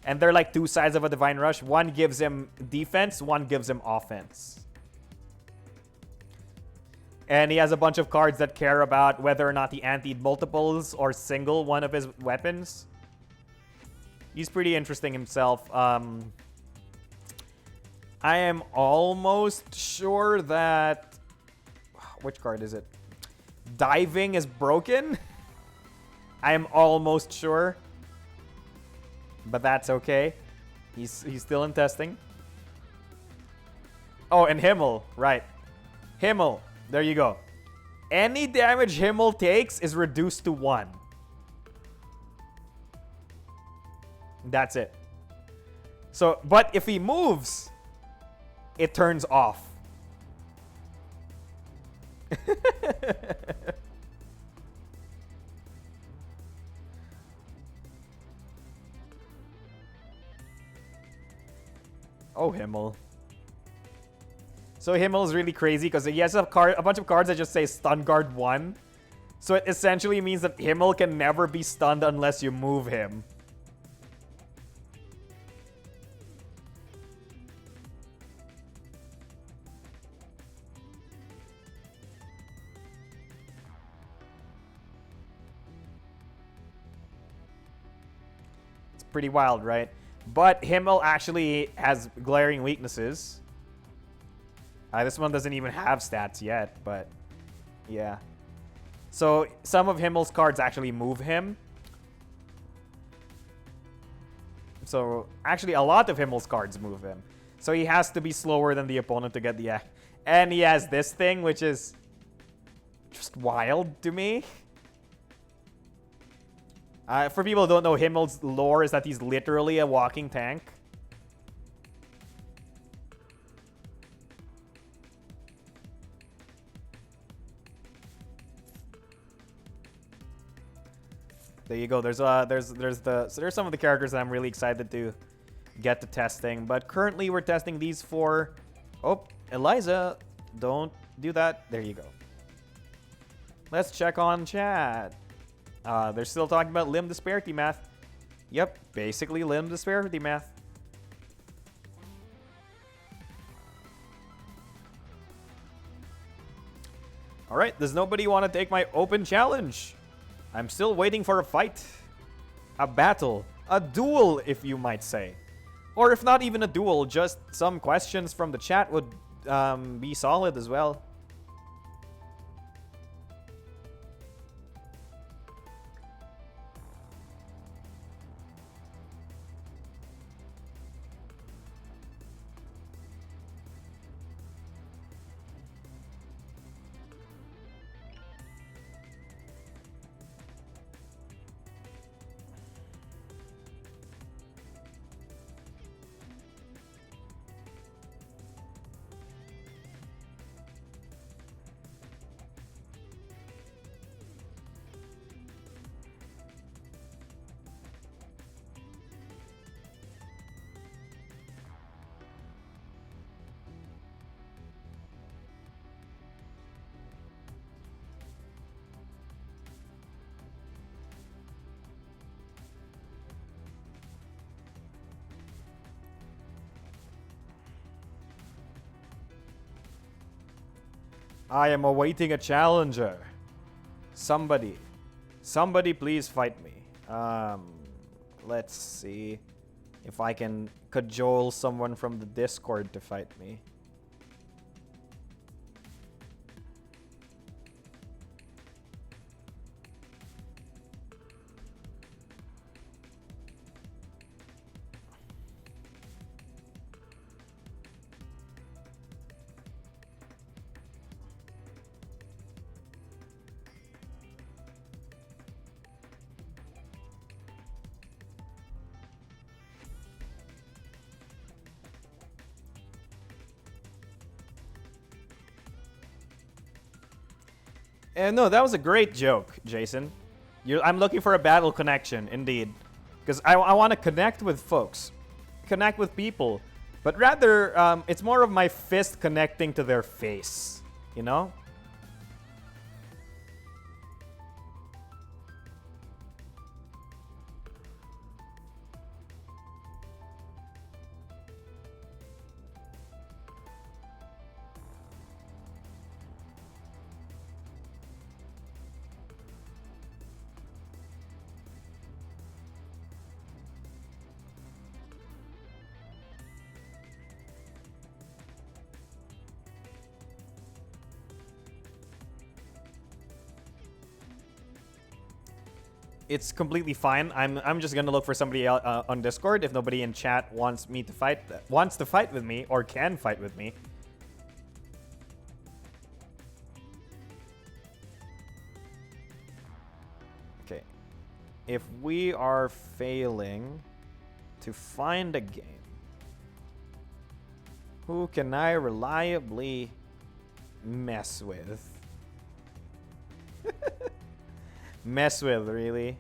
And they're like 2 sides of a Divine Rush. One gives him defense, one gives him offense. And he has a bunch of cards that care about whether or not he antied multiples or single one of his weapons. He's pretty interesting himself. I am almost sure that... Which card is it? Diving is broken? I am almost sure. But that's okay. He's still in testing. Oh, and Himmel. Right. Himmel. There you go. Any damage Himmel takes is reduced to 1. That's it. So, but if he moves, it turns off. Oh, Himmel. So Himmel is really crazy because he has a bunch of cards that just say stun guard 1. So it essentially means that Himmel can never be stunned unless you move him. It's pretty wild, right? But Himmel actually has glaring weaknesses. This one doesn't even have stats yet, but yeah. So some of Himmel's cards actually move him. So actually a lot of Himmel's cards move him. So he has to be slower than the opponent to get the... And he has this thing, which is just wild to me. For people who don't know, Himmel's lore is that he's literally a walking tank. There you go. There's some of the characters that I'm really excited to get to testing. But currently we're testing these 4. Oh, Eliza, don't do that. There you go. Let's check on chat. They're still talking about limb disparity math. Yep, basically limb disparity math. Alright, does nobody want to take my open challenge? I'm still waiting for a fight. A battle. A duel, if you might say. Or if not even a duel, just some questions from the chat would be solid as well. I am awaiting a challenger. Somebody please fight me. Let's see if I can cajole someone from the Discord to fight me. No, that was a great joke, Jason. I'm looking for a battle connection, indeed. Because I want to connect with folks. Connect with people. But rather, it's more of my fist connecting to their face. You know? It's completely fine. I'm just gonna look for somebody else on Discord if nobody in chat wants to fight with me or can fight with me. Okay. If we are failing to find a game, who can I reliably mess with? Mess with, really.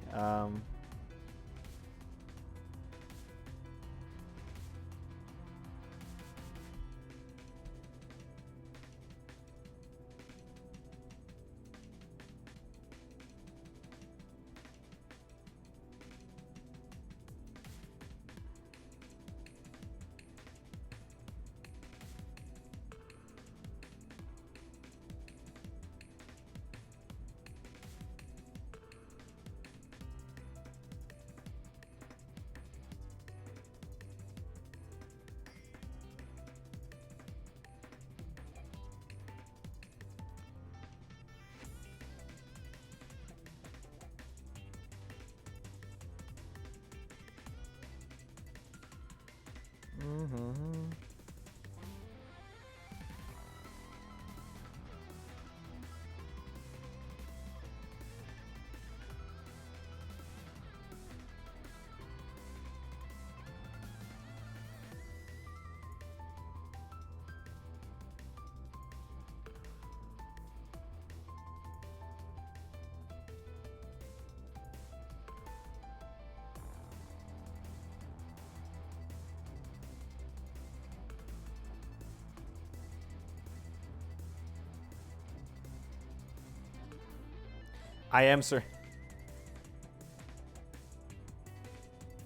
I am, sir.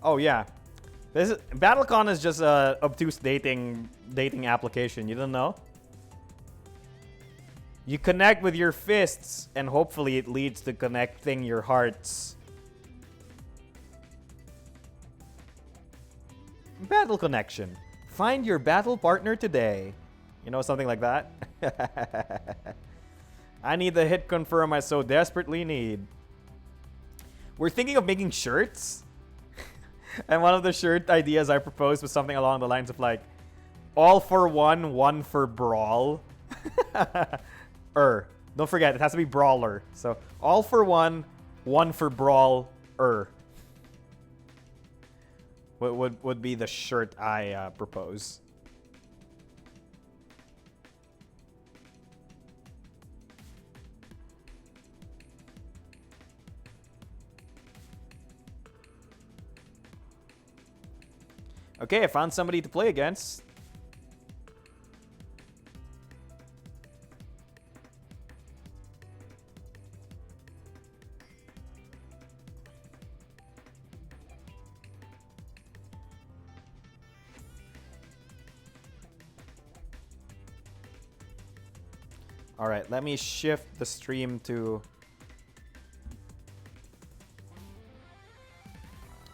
Oh yeah, BattleCon is just a obtuse dating application. You don't know? You connect with your fists, and hopefully it leads to connecting your hearts. Battle connection. Find your battle partner today. You know, something like that. I need the hit confirm I so desperately need. We're thinking of making shirts. And one of the shirt ideas I proposed was something along the lines of like, all for one, one for brawl. Don't forget, it has to be brawler. So, all for one, one for brawl. What would be the shirt I propose? Okay, I found somebody to play against. All right, let me shift the stream to...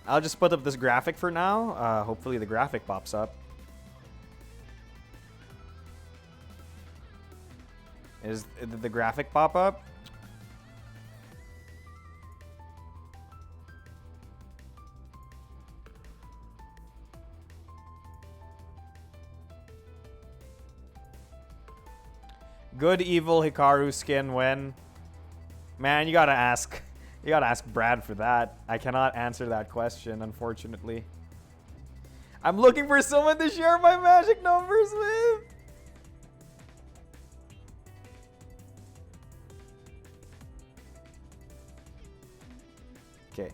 I'll just put up this graphic for now. Hopefully the graphic pops up. Did the graphic pop up? Good evil Hikaru skin when? Man, you gotta ask Brad for that. I cannot answer that question, unfortunately. I'm looking for someone to share my magic numbers with. Okay.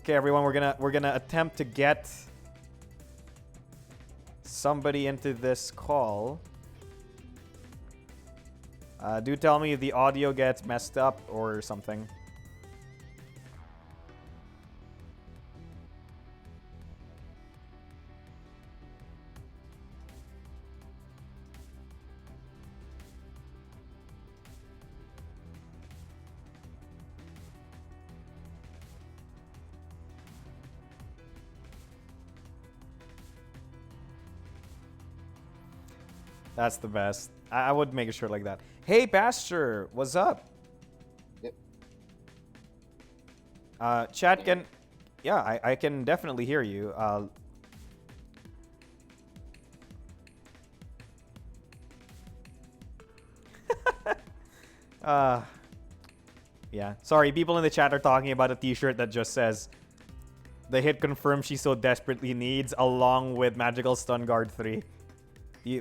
Okay, everyone, we're gonna attempt to get somebody into this call. Do tell me if the audio gets messed up or something. That's the best. I would make a shirt like that. Hey, Pasture, what's up? Yep. Chat can... Yeah, I can definitely hear you. Yeah. Sorry, people in the chat are talking about a t-shirt that just says, the hit confirmed she so desperately needs, along with Magical Stun Guard 3.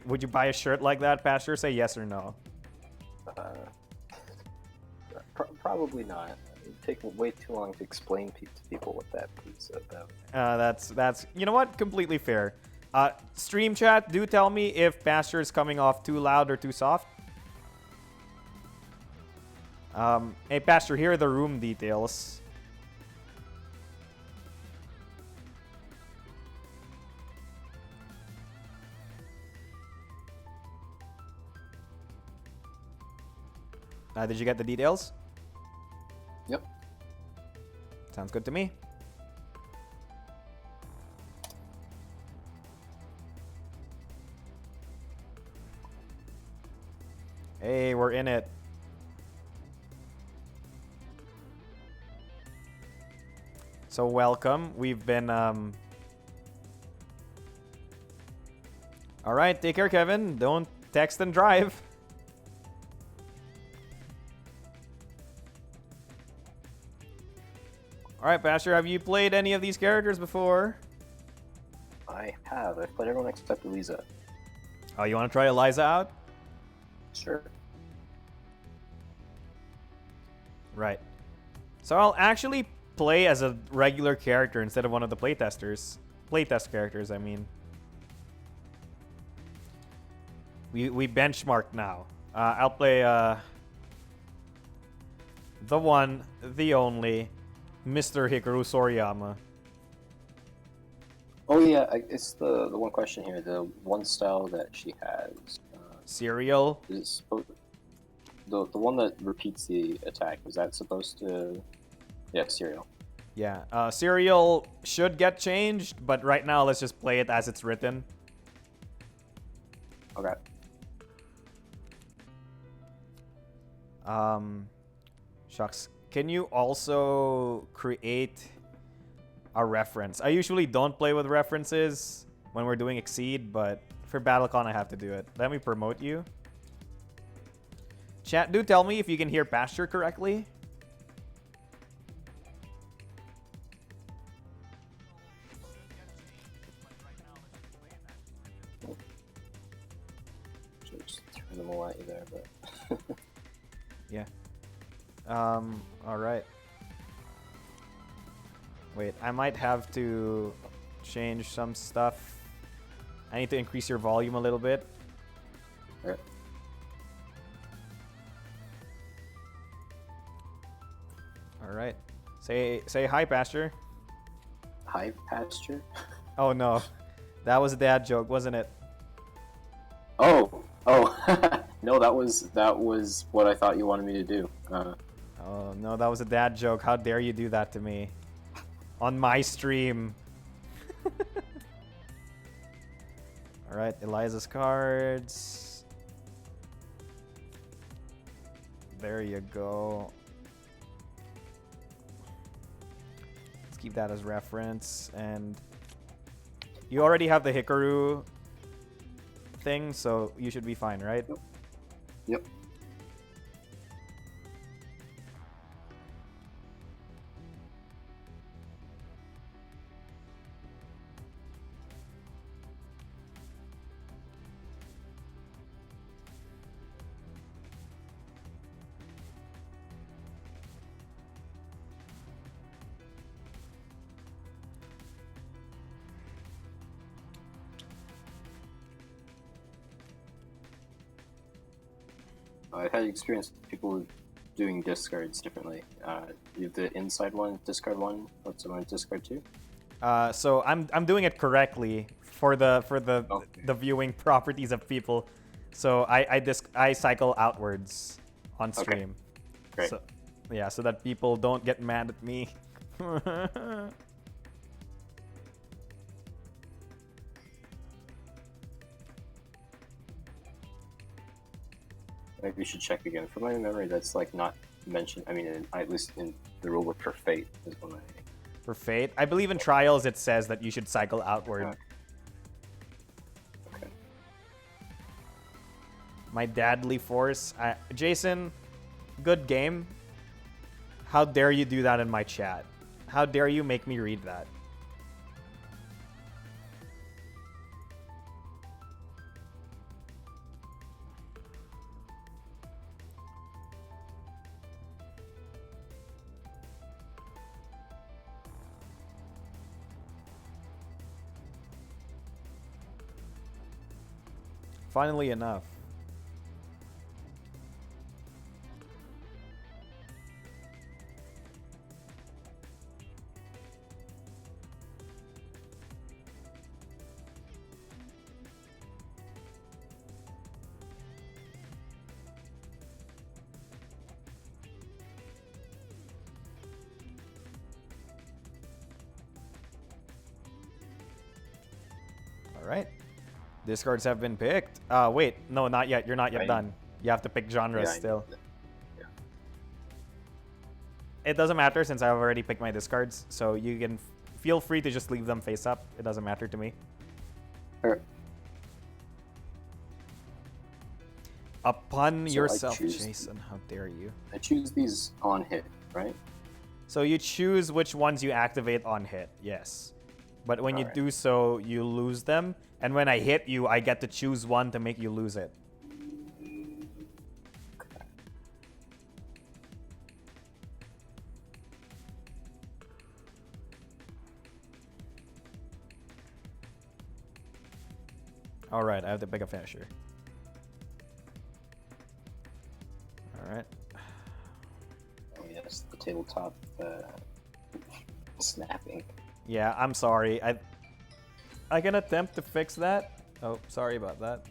Would you buy a shirt like that, Pastor? Say yes or no. Probably not. It'd take way too long to explain to people what that is about. That's you know what? Completely fair. Stream chat, do tell me if Pastor is coming off too loud or too soft. Hey, Pastor, here are the room details. Did you get the details? Yep. Sounds good to me. Hey, we're in it. So welcome. We've been all right, take care, Kevin. Don't text and drive. All right, Pastor, have you played any of these characters before? I have. I've played everyone except Eliza. Oh, you want to try Eliza out? Sure. Right. So I'll actually play as a regular character instead of one of the playtest characters, I mean. We benchmarked now. I'll play the one, the only, Mr. Hikaru Soriyama. Oh yeah, it's the one question here. The one style that she has. Cereal. Is it supposed the one that repeats the attack? Is that supposed to? Yeah, cereal. Yeah. Cereal should get changed, but right now let's just play it as it's written. Okay. Shucks. Can you also create a reference? I usually don't play with references when we're doing Exceed, but for BattleCon I have to do it. Let me promote you. Chat, do tell me if you can hear Pasture correctly. Should just turn them all at you there, but. Yeah. Alright. Wait, I might have to change some stuff. I need to increase your volume a little bit. Okay. Alright. Say hi, Pasture. Hi, Pasture? Oh no. That was a dad joke, wasn't it? Oh! No, that was what I thought you wanted me to do. Oh no, that was a dad joke. How dare you do that to me? On my stream. Alright, Eliza's cards. There you go. Let's keep that as reference. And you already have the Hikaru thing, so you should be fine, right? Yep. I've had experience with people doing discards differently. You have the inside one, discard one, let someone discard two. So I'm doing it correctly for the Okay. the viewing properties of people. So I cycle outwards on stream. Great. So, yeah, so that people don't get mad at me. Maybe we should check again. From my memory, that's like not mentioned. I mean, at least in the rulebook for Fate is one I. For Fate, I believe in Trials it says that you should cycle outward. Okay. My Dadly Force. Jason, good game. How dare you do that in my chat? How dare you make me read that? Funnily enough. All right. Discards have been picked. Wait, no, not yet. You're not yet done. You have to pick genres still. Yeah. It doesn't matter since I've already picked my discards, so you can feel free to just leave them face up. It doesn't matter to me. Sure. Upon So yourself, Jason. How dare you? I choose these on hit, right? So you choose which ones you activate on hit, yes. But when you do so, you lose them. And when I hit you, I get to choose one to make you lose it. Okay. Alright, I have to pick a finisher. Alright. Oh yes, the tabletop snapping. Yeah, I'm sorry. I can attempt to fix that. Oh, sorry about that.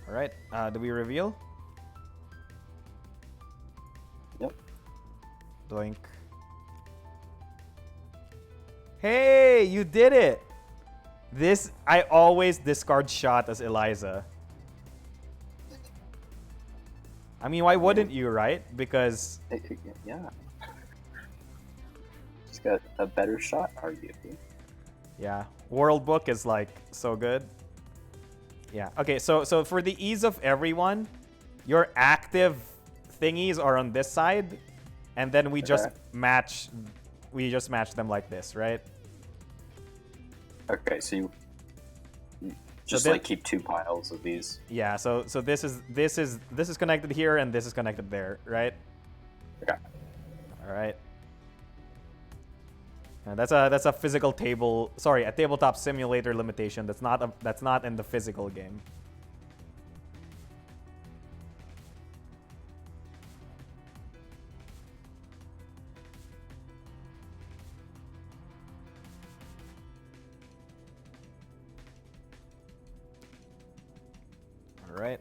Alright, do we reveal? Yep. Doink. Hey, you did it! This, I always discard shot as Eliza. I mean, why wouldn't you, right? Because... Yeah. She's got a better shot, arguably. Yeah, World Book is like so good. Yeah. Okay. So for the ease of everyone, your active thingies are on this side, and then we just match. We just match them like this, right? Okay. So you just so like keep 2 piles of these. Yeah. So this is connected here, and this is connected there, right? Okay. All right. That's a physical table. Sorry, a tabletop simulator limitation. That's not in the physical game. All right.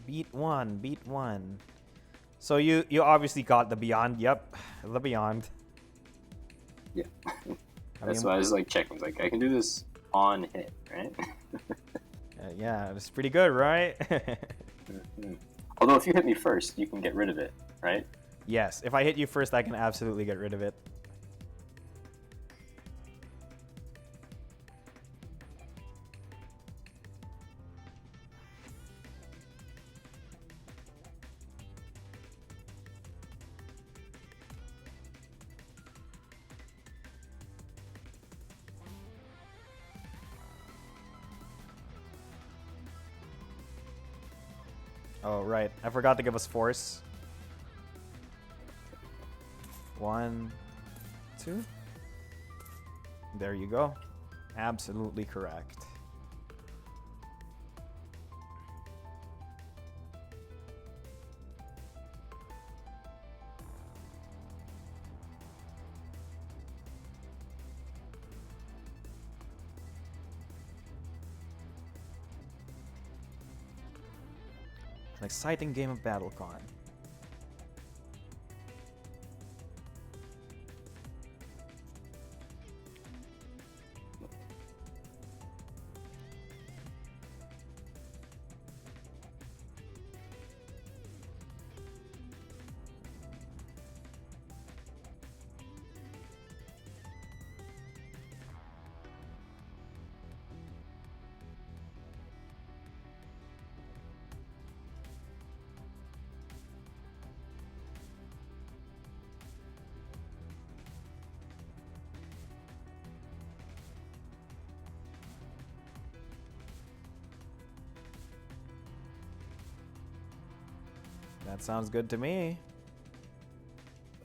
Beat one. So you obviously got the Beyond. Yep, the Beyond. Yeah. That's why I was like checking. Like, I can do this on hit, right? Yeah, it's pretty good, right? Although if you hit me first, you can get rid of it, right? Yes, if I hit you first, I can absolutely get rid of it. Oh, right. I forgot to give us force. 1, 2. There you go. Absolutely correct. An exciting game of BattleCON. That sounds good to me.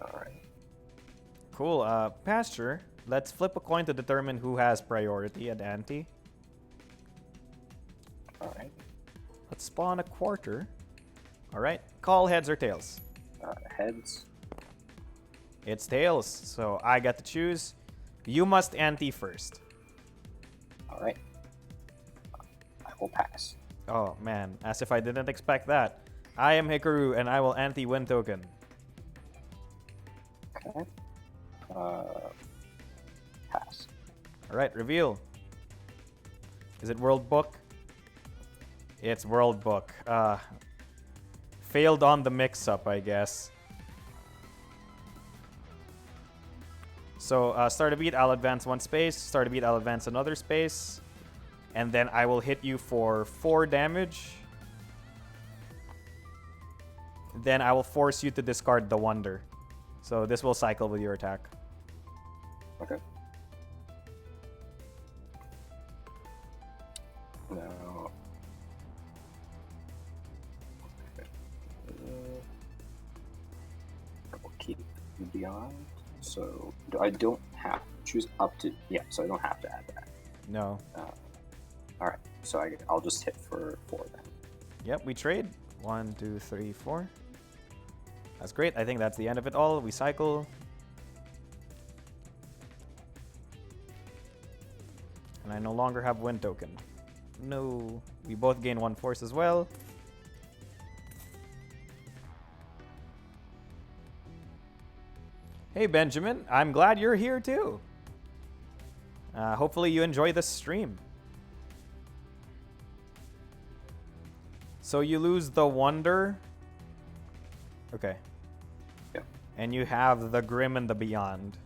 Alright. Cool. Pasture, let's flip a coin to determine who has priority at ante. Alright. Let's spawn a quarter. Alright. Call heads or tails. Heads. It's tails, so I got to choose. You must ante first. Alright. I will pass. Oh man, as if I didn't expect that. I am Hikaru and I will ante win token. Okay. Pass. Alright, reveal. Is it World Book? It's World Book. Failed on the mix-up, I guess. So, start a beat, I'll advance 1 space. Start a beat, I'll advance another space. And then I will hit you for 4 damage. Then I will force you to discard the Wonder. So this will cycle with your attack. Okay. Now... I will keep Beyond. So I don't have choose up to so I don't have to add that. No. All right, so I'll just hit for 4 then. Yep, we trade. 1, 2, 3, 4. That's great. I think that's the end of it all. We cycle. And I no longer have wind token. No. We both gain 1 force as well. Hey Benjamin, I'm glad you're here too. Hopefully you enjoy this stream. So you lose the Wonder. Okay. Yeah. And you have the Grim and the Beyond.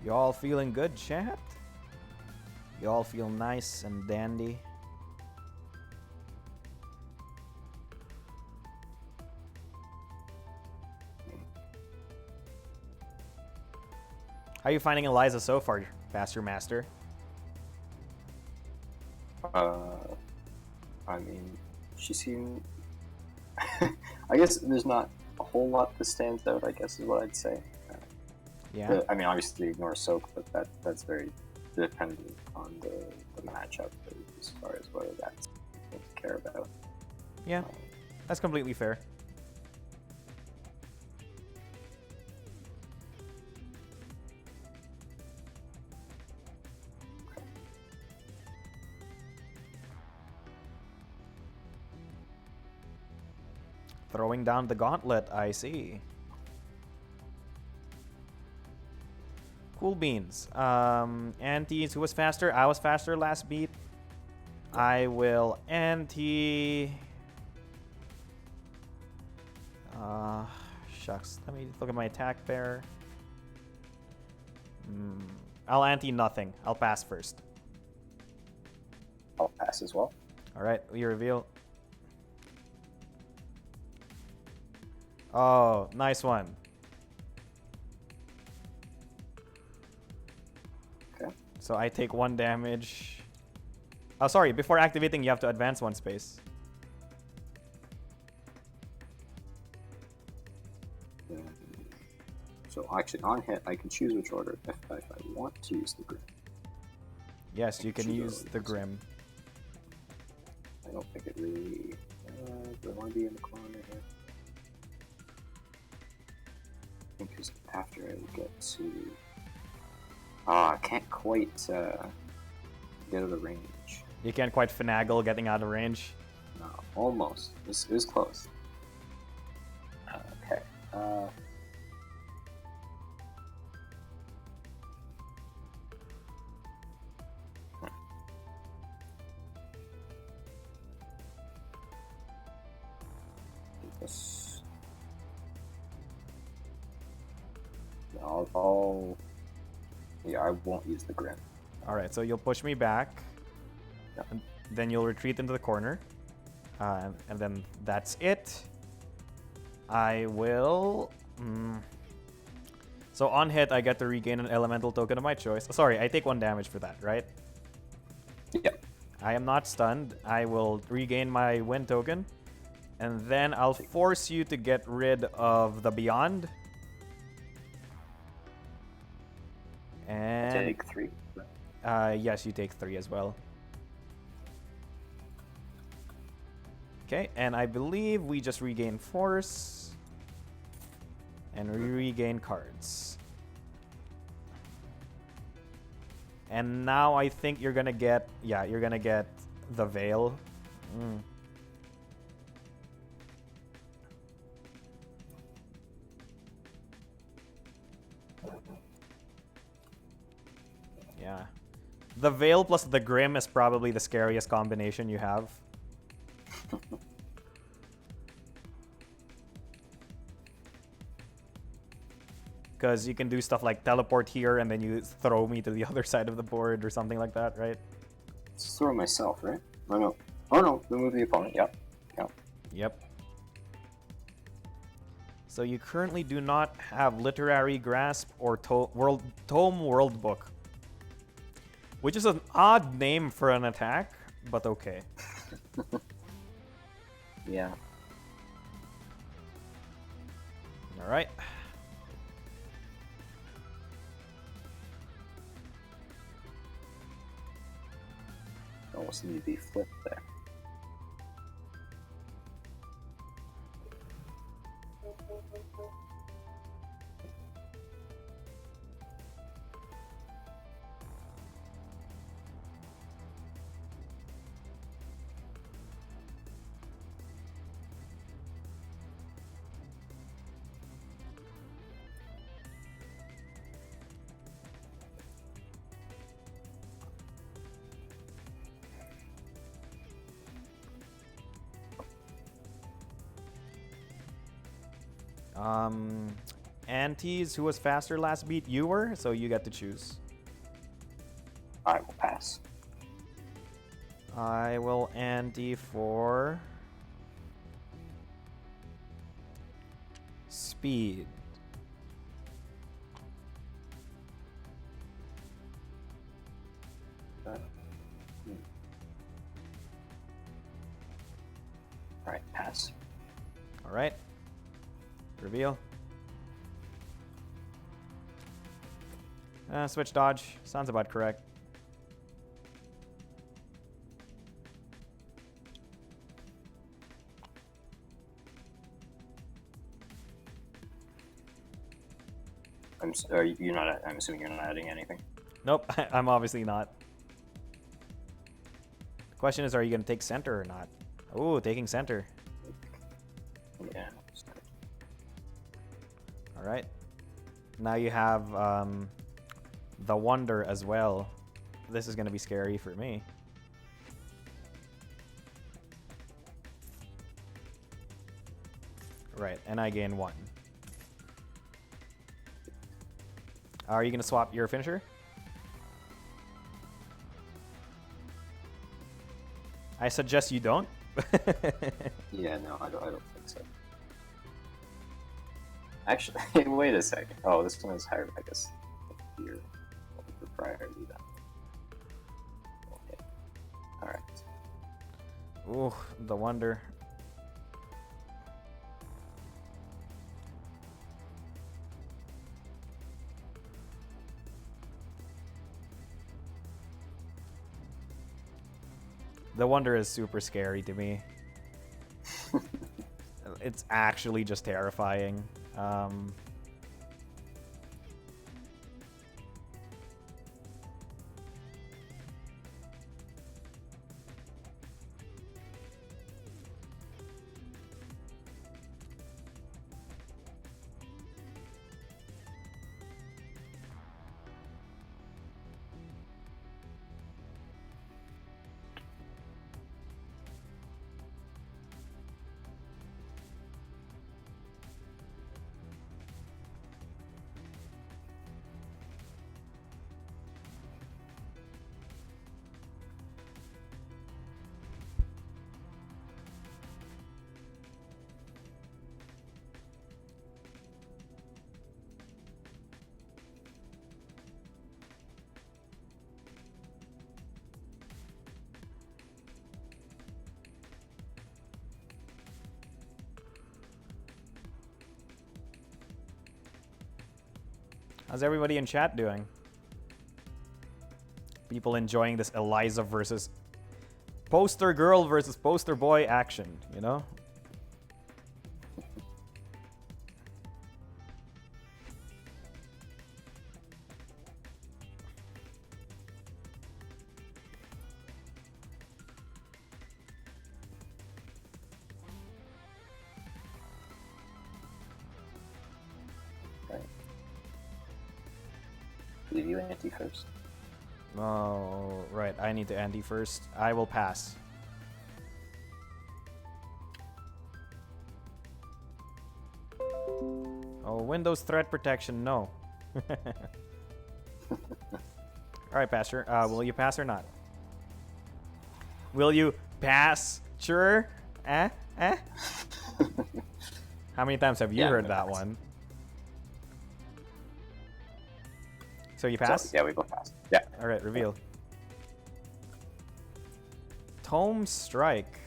You all feeling good, chat? You all feel nice and dandy? How are you finding Eliza so far, Faster Master? I mean, she seemed... I guess there's not a whole lot that stands out, I guess is what I'd say. Yeah. I mean, obviously ignore Soak, but that's very dependent on the matchup as far as whether that's something to care about. Yeah, that's completely fair. Throwing down the gauntlet, I see. Cool beans. Antes, who was faster? I was faster last beat. I will anti... Shucks. Let me look at my attack pair. I'll anti nothing. I'll pass first. I'll pass as well. Alright, we reveal. Oh, nice one. Okay. So I take 1 damage. Oh, sorry. Before activating, you have to advance 1 space. So actually, on hit, I can choose which order if I want to use the Grim. Yes, you can use the Grim. I don't think it really... do I want to be in the corner here? Because after I get to... I can't quite get out of range. You can't quite finagle getting out of range. No, almost. It was close. Okay. This. Yeah, I won't use the Grim. Alright, so you'll push me back. Yeah. And then you'll retreat into the corner. And then that's it. I will... So on hit, I get to regain an elemental token of my choice. Sorry, I take 1 damage for that, right? Yep. I am not stunned. I will regain my wind token. And then I'll force you to get rid of the Beyond. And Take 3. yes, you take 3 as well. Okay, and I believe we just regain force. And we regain cards. And now I think you're gonna get... Yeah, you're gonna get the Veil. Mm. Yeah. The Veil plus the Grim is probably the scariest combination you have. Because you can do stuff like teleport here and then you throw me to the other side of the board or something like that, right? Just throw myself, right? Oh no. Oh no, remove the opponent. Yep. Yep. Yep. So you currently do not have Literary Grasp or Tome World Book. Which is an odd name for an attack, but okay. Yeah. Alright. Almost need to be flipped there. Antes, who was faster last beat? You were, so you get to choose. I will pass. I will ante for speed. Alright, pass. Alright. Reveal. Switch dodge. Sounds about correct. I'm assuming you're not adding anything. Nope, I'm obviously not. The question is, are you going to take center or not? Ooh, taking center. Yeah. Alright. Now you have the Wonder as well. This is going to be scary for me. Right, and I gain 1. Are you going to swap your finisher? I suggest you don't. Yeah, no, I don't think so. Actually, wait a second. Oh, this one is higher, I guess. Here, proprietary then. Okay. All right. Ooh, the Wonder. The Wonder is super scary to me. It's actually just terrifying. How's everybody in chat doing? People enjoying this Eliza versus poster girl versus poster boy action, you know? did you ante first? Oh, right. I need to ante first. I will pass. Oh, Windows threat protection, no. Alright, Pastor. Will you pass or not? Will you pass? Sure? Eh? Eh? How many times have you heard that one? So you pass? So, yeah, we both passed. Yeah. Alright, reveal. Tome Strike.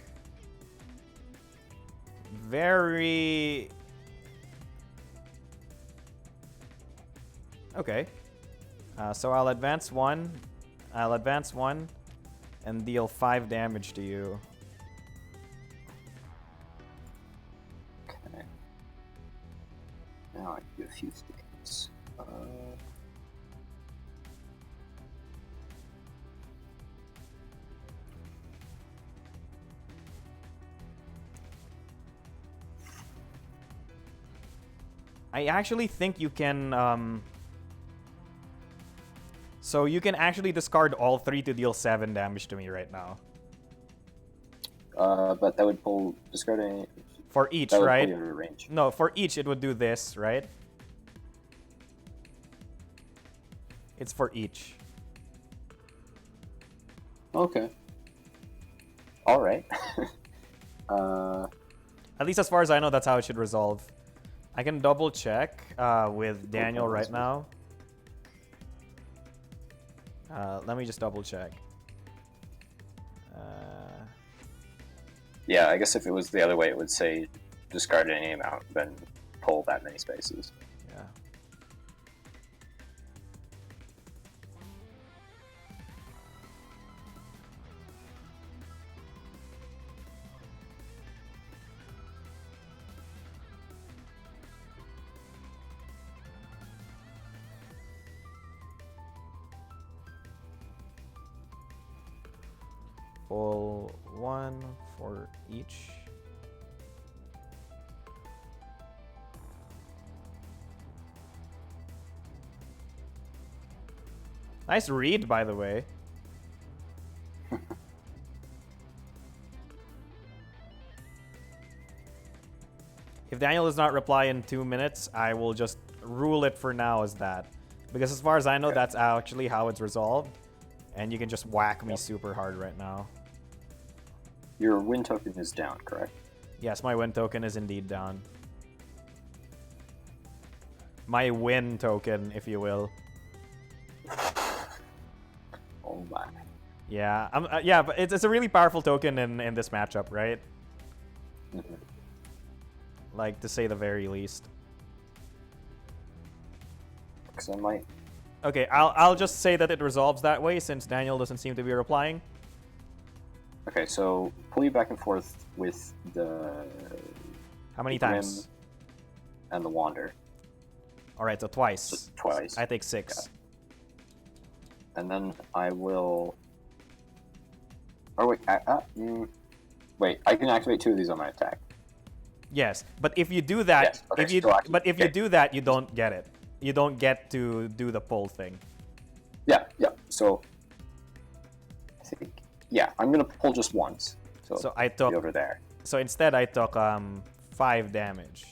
Very... Okay. So I'll advance one. I'll advance one and deal 5 damage to you. Okay. Now I can do a few things. I actually think you can, so you can actually discard all 3 to deal 7 damage to me right now. But that would pull discarding. For each, That would right? pull you out of range. No, for each it would do this, right? It's for each. Okay. All right. At least as far as I know, that's how it should resolve. I can double check with Daniel right now. Let me just double check. Yeah, I guess if it was the other way, it would say discard any amount, then pull that many spaces. Yeah. Pull 1 for each. Nice read, by the way. If Daniel does not reply in 2 minutes, I will just rule it for now as that. Because as far as I know, that's actually how it's resolved. And you can just whack me super hard right now. Your win token is down, correct? Yes, my win token is indeed down. My win token, if you will. Oh my. Yeah, yeah, but it's a really powerful token in this matchup, right? Mm-hmm. Like, to say the very least. Because I might. Okay, I'll just say that it resolves that way since Daniel doesn't seem to be replying. Okay, so pull you back and forth with the. How many times? And the wander. All right, so twice. So twice. I take 6. Yeah. And then I will. Oh wait, wait. I can activate 2 of these on my attack. Yes, but if you do that, Yes, okay, if you do that, you don't get it. You don't get to do the pull thing. Yeah, yeah. So I think I'm gonna pull just once. So I took over there. So instead, I took 5 damage.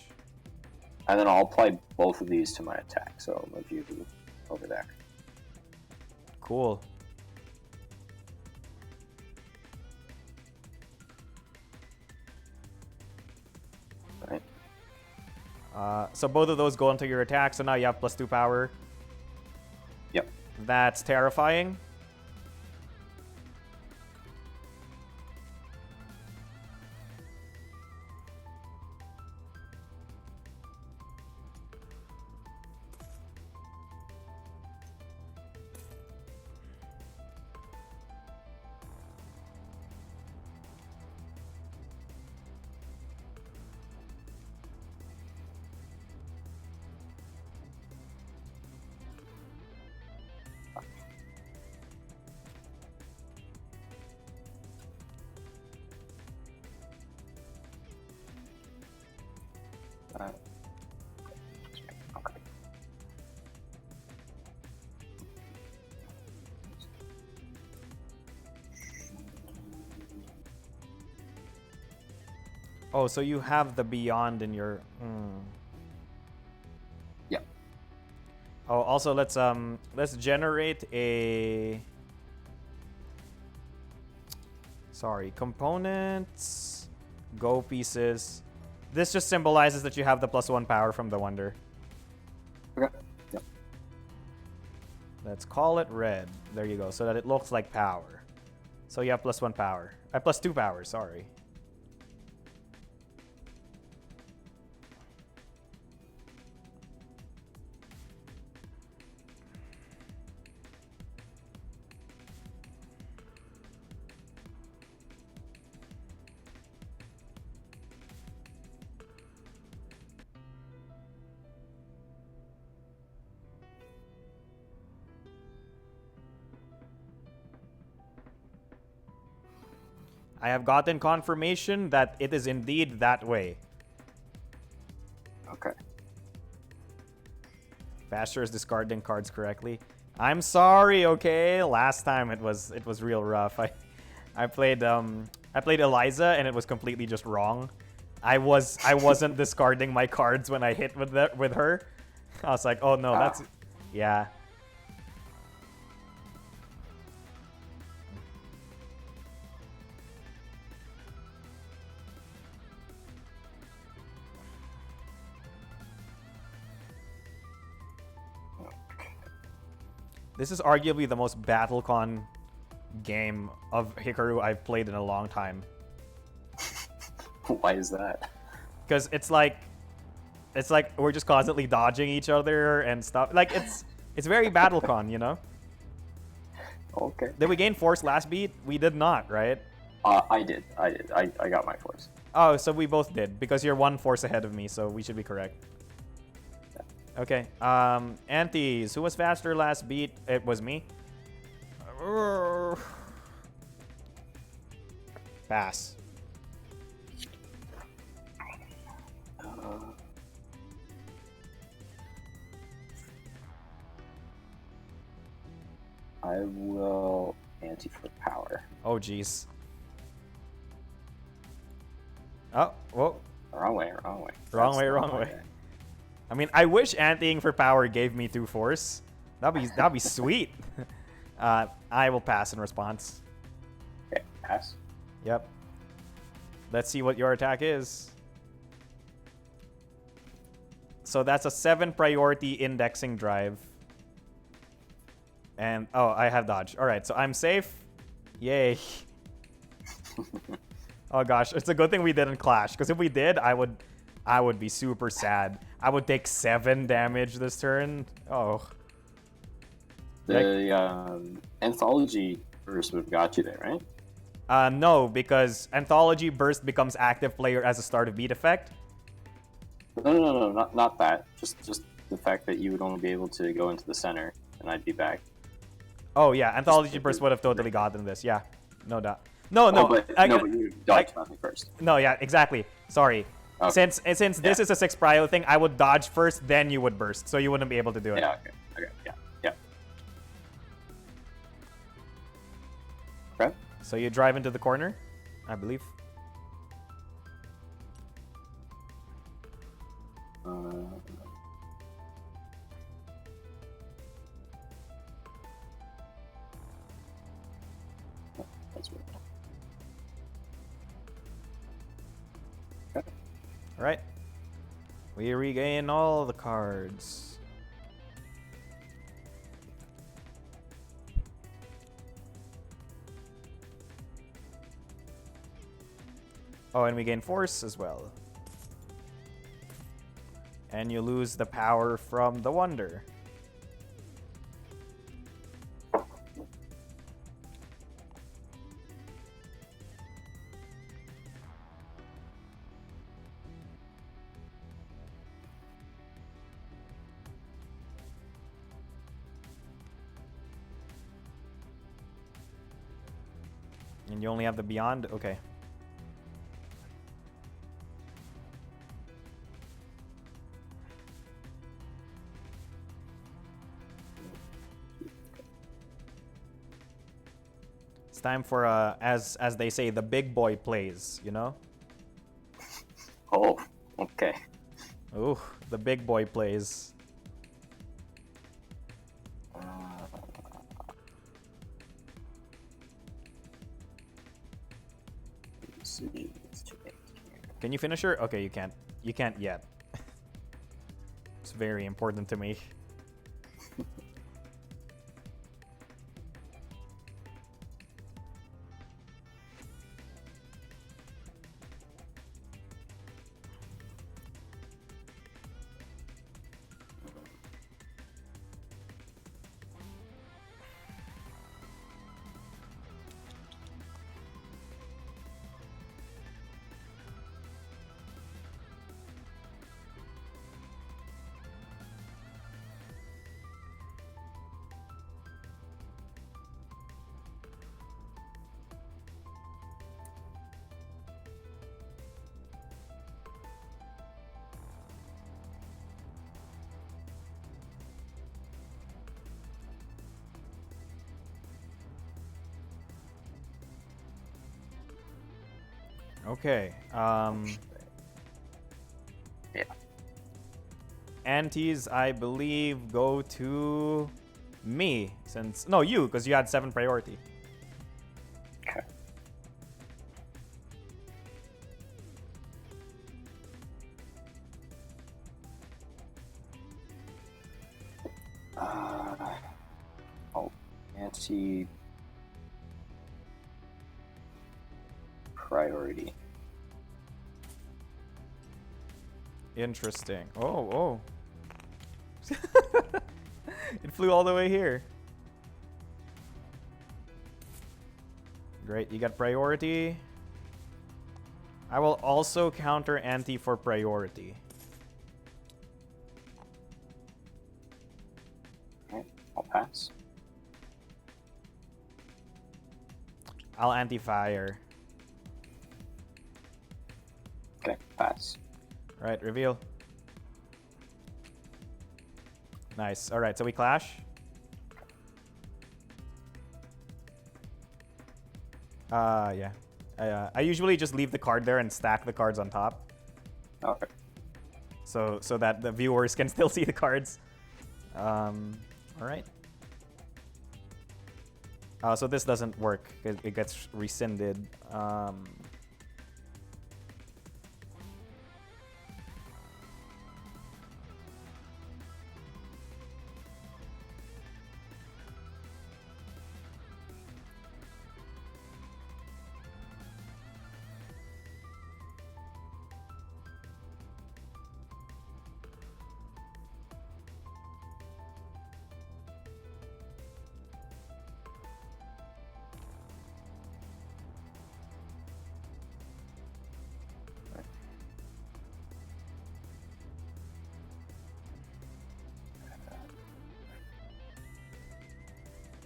And then I'll apply both of these to my attack. So I'll move you over there. Cool. Right. So both of those go into your attack. So now you have +2 power. Yep. That's terrifying. Oh, so you have the beyond in your... Yeah. Oh, also let's generate a... Sorry, components, go pieces. This just symbolizes that you have the +1 power from the wonder. Okay. Yep. Let's call it red. There you go, so that it looks like power. So you have +1 power. +2 power, sorry. I have gotten confirmation that it is indeed that way. Okay. Basher is discarding cards correctly. I'm sorry, okay? Last time it was real rough. I played Eliza and it was completely just wrong. I wasn't discarding my cards when I hit with her. I was like, "Oh no, that's yeah." This is arguably the most BattleCon game of Hikaru I've played in a long time. Why is that? Because it's like we're just constantly dodging each other and stuff. Like it's very BattleCon, you know? Okay. Did we gain force last beat? We did not, right? I did. I got my force. Oh, so we both did because you're 1 force ahead of me, so we should be correct. Okay. Antes, who was faster last beat? It was me. Pass. I will ante for power. Oh, jeez. Oh, whoa. Wrong way, wrong way. Wrong way, wrong way. I mean, I wish anteing for power gave me 2 force. That'd be sweet. I will pass in response. Okay, pass. Yep. Let's see what your attack is. So that's a 7 priority indexing drive. And oh, I have dodge. All right, so I'm safe. Yay. Oh gosh, it's a good thing we didn't clash, because if we did, I would be super sad. I would take 7 damage this turn. Oh. The anthology burst would have got you there, right? No, because anthology burst becomes active player as a start of beat effect. No, not that. Just the fact that you would only be able to go into the center, and I'd be back. Oh yeah, anthology burst would have totally gotten this. Yeah, no doubt. No, but you dodged me first. No, yeah, exactly. Sorry. Okay. Since this is a 6 prio thing, I would dodge first, then you would burst, so you wouldn't be able to do it. Yeah. Okay. Yeah. Okay. So you drive into the corner, I believe. That's weird. All right. We regain all the cards. Oh, and we gain force as well. And you lose the power from the wonder. And you only have the beyond? Okay. It's time for as they say, the big boy plays, you know? Ooh, the big boy plays. Decisions to make here. Can you finish her? Okay, you can't. You can't yet. It's very important to me. Okay. Yeah. Antes, I believe, go to me since no you because you had 7 priority. Okay. Oh, anti priority. Interesting. Oh. It flew all the way here. Great, you got priority. I will also counter anti for priority. Alright, I'll pass. I'll anti-fire. Okay, pass. Right, reveal. Nice. Alright, so we clash. Yeah. I usually just leave the card there and stack the cards on top. Okay. So that the viewers can still see the cards. Alright. So this doesn't work. It gets rescinded.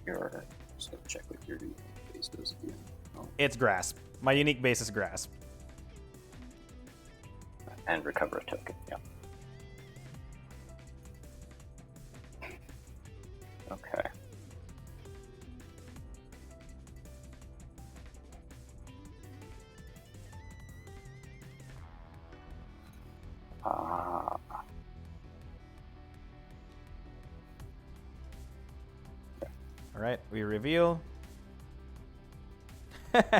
Your just gotta check with your base does again. Oh. It's grasp. My unique base is grasp. And recover a token, yeah. Okay. Alright, we reveal.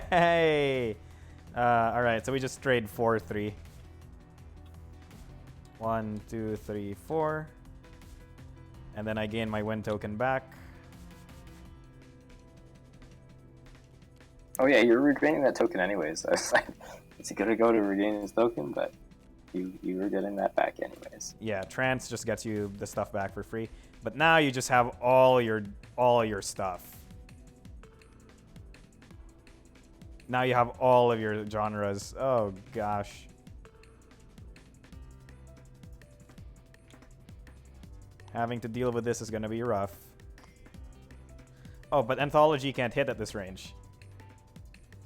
Hey! Alright, so we just trade 4-3. 1, 2, 3, 4. And then I gain my win token back. Oh yeah, you're regaining that token anyways. I was like, is he gonna go to regain his token? But you were getting that back anyways. Yeah, trance just gets you the stuff back for free. But now you just have all your stuff. Now you have all of your genres. Oh gosh. Having to deal with this is gonna be rough. Oh, but Anthology can't hit at this range.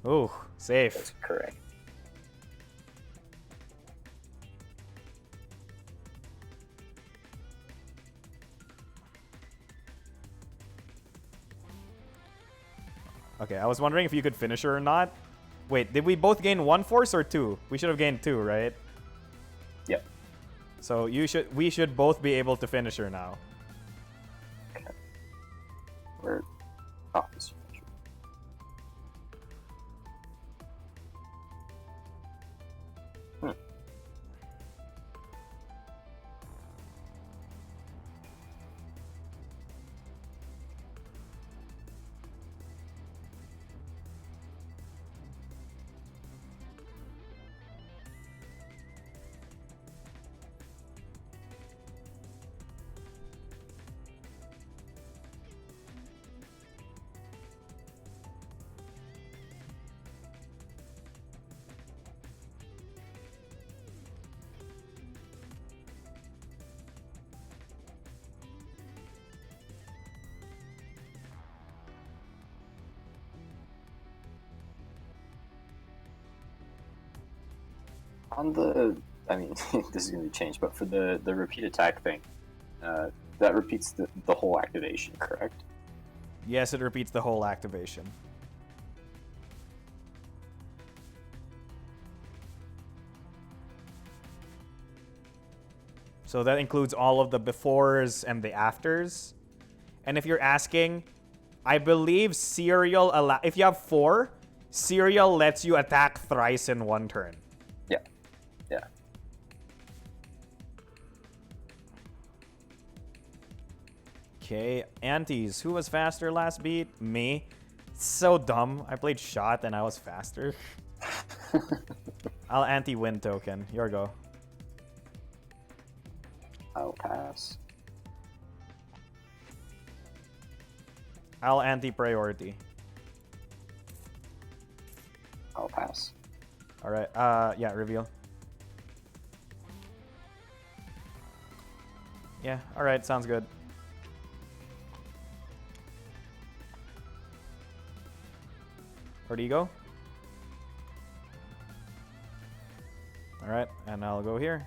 Ooh, safe. That's correct. Okay, I was wondering if you could finish her or not. Wait, did we both gain 1 force or 2? We should have gained 2, right? Yep. So we should both be able to finish her now. Okay. Where? Oh, this finisher. On the, I mean, this is going to be changed, but for the repeat attack thing, that repeats the whole activation, correct? Yes, it repeats the whole activation. So that includes all of the befores and the afters. And if you're asking, I believe Serial if you have 4, Serial lets you attack thrice in 1 turn. Yeah. Yeah. Okay, antes. Who was faster last beat? Me. So dumb. I played shot and I was faster. I'll anti-win token. Your go. I'll pass. I'll anti-priority. I'll pass. Alright, yeah, reveal. Yeah, alright, sounds good. Where do you go? Alright, and I'll go here.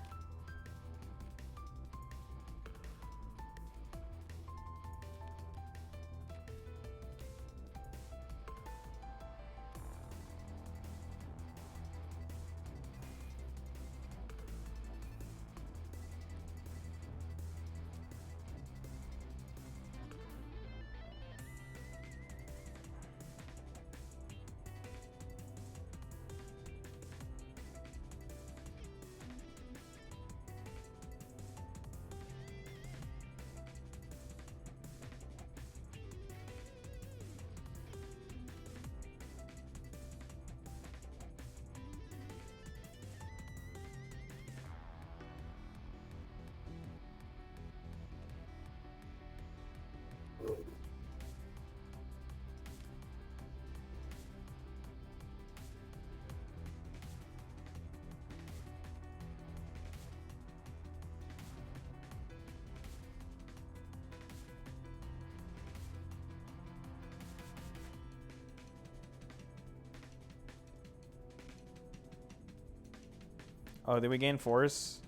Oh, did we gain force?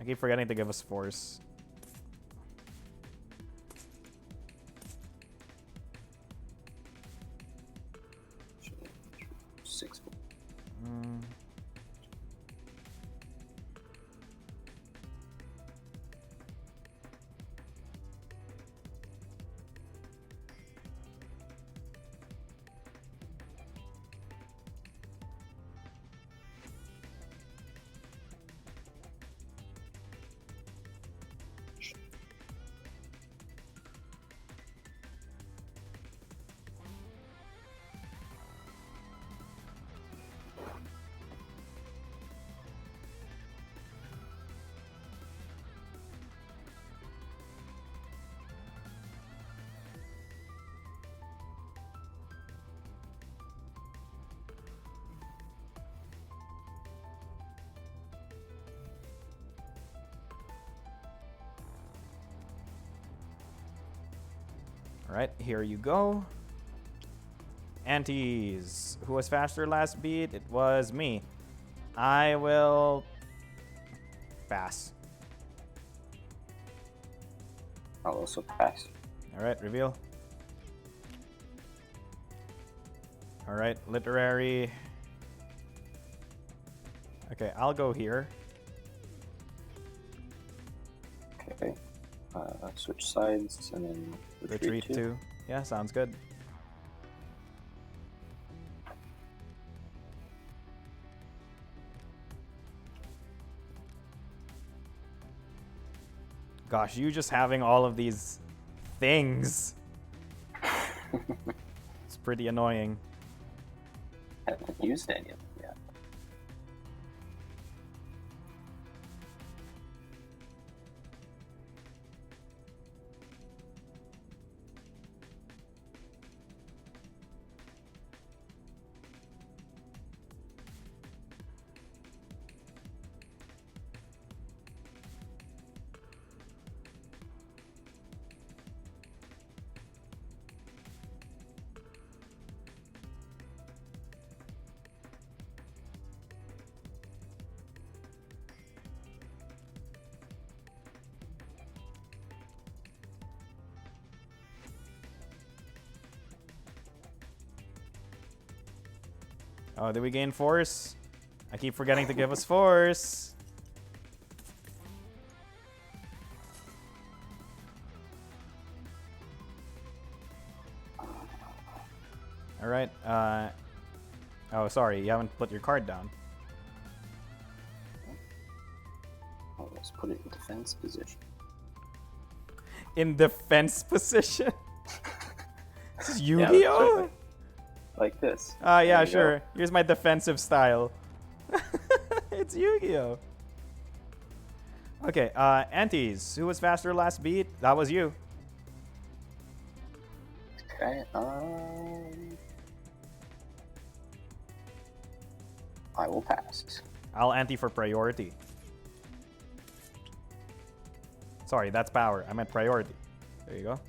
I keep forgetting to give us force. Six. Alright, here you go. Antes. Who was faster last beat? It was me. I will pass. I'll also pass. Alright, reveal. Alright, literary. Okay, I'll go here. Okay. Switch sides and then retreat Retreat 2. Yeah, sounds good. Gosh, you just having all of these things. It's pretty annoying. Haven't used any of them yet. Oh, did we gain force? I keep forgetting to give us force. All right. Oh, sorry. You haven't put your card down. Oh, let's put it in defense position. In defense position? This is Yeah, Yu-Gi-Oh? right, like this. Yeah, There you sure. go. Here's my defensive style. It's Yu-Gi-Oh. Okay, Antes, who was faster last beat? That was you. Okay. I will pass. I'll ante for priority. Sorry, that's power. I meant priority. There you go.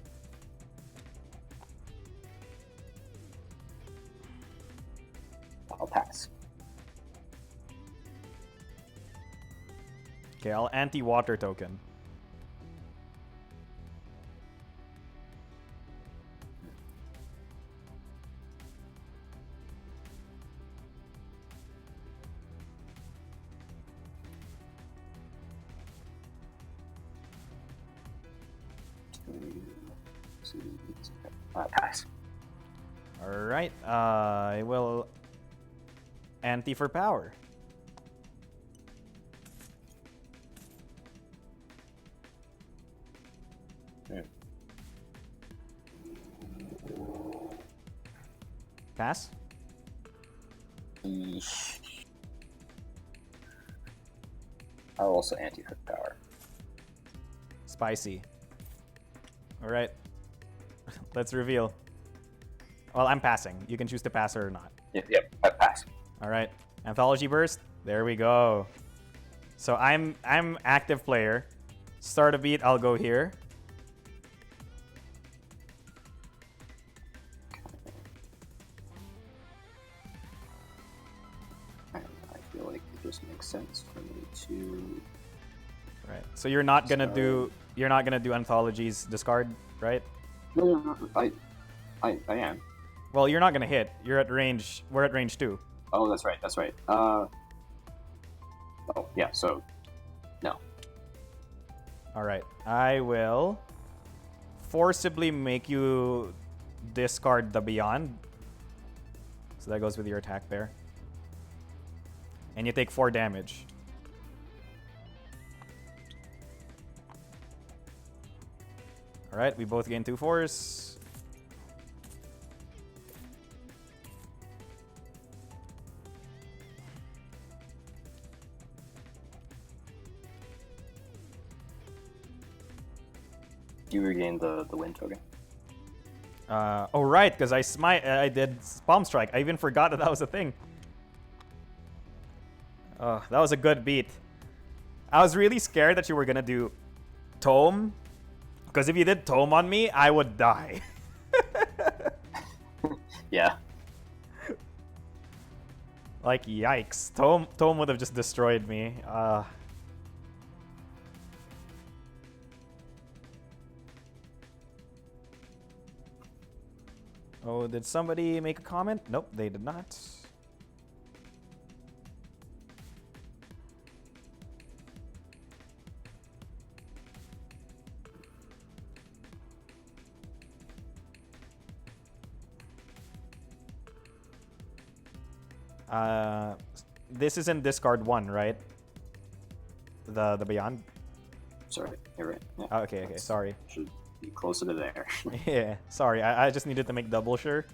I'll pass. Okay, I'll anti-water token. Pass. Alright, I will anti for power. Pass? Eesh. I'll also anti for power. Spicy. Alright. Let's reveal. Well, I'm passing. You can choose to pass or not. Yep, I pass. Alright. Anthology burst. There we go. So I'm active player. Start a beat, I'll go here. I feel like it just makes sense for me to. Right. So you're not gonna do anthologies discard, right? No, I am. Well, you're not gonna hit. You're at range. We're at range 2. Oh, that's right. That's right. Oh, yeah. So, no. All right. I will forcibly make you discard the Beyond. So that goes with your attack there. And you take 4 damage. All right. We both gain 2 force. You regain the wind token. Oh right, because I did Palm Strike. I even forgot that was a thing. Oh, that was a good beat. I was really scared that you were gonna do Tome, because if you did Tome on me, I would die. Yeah. Like yikes, Tome would have just destroyed me. Oh, did somebody make a comment? Nope, they did not. This is in discard 1, right? The Beyond? Sorry, you're right. Yeah, Oh, okay, sorry. Should be closer to there. Yeah, sorry. I just needed to make double sure.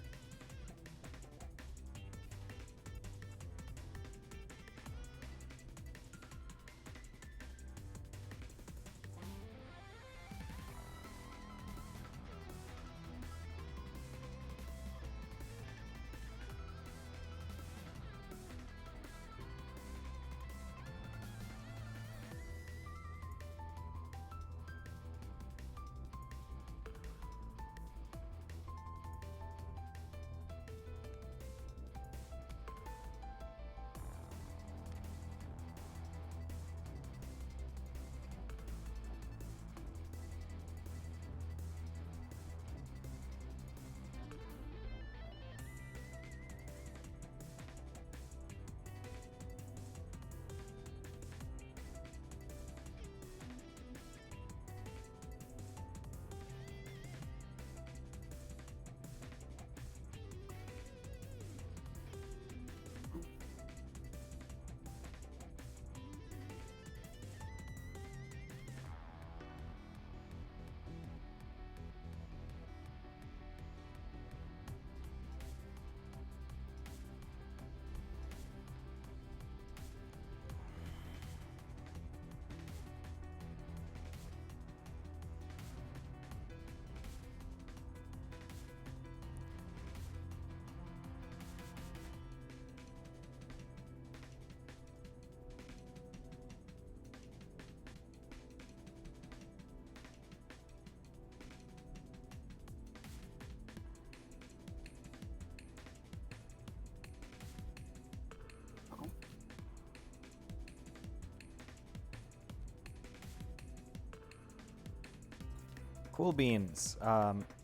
Cool beans.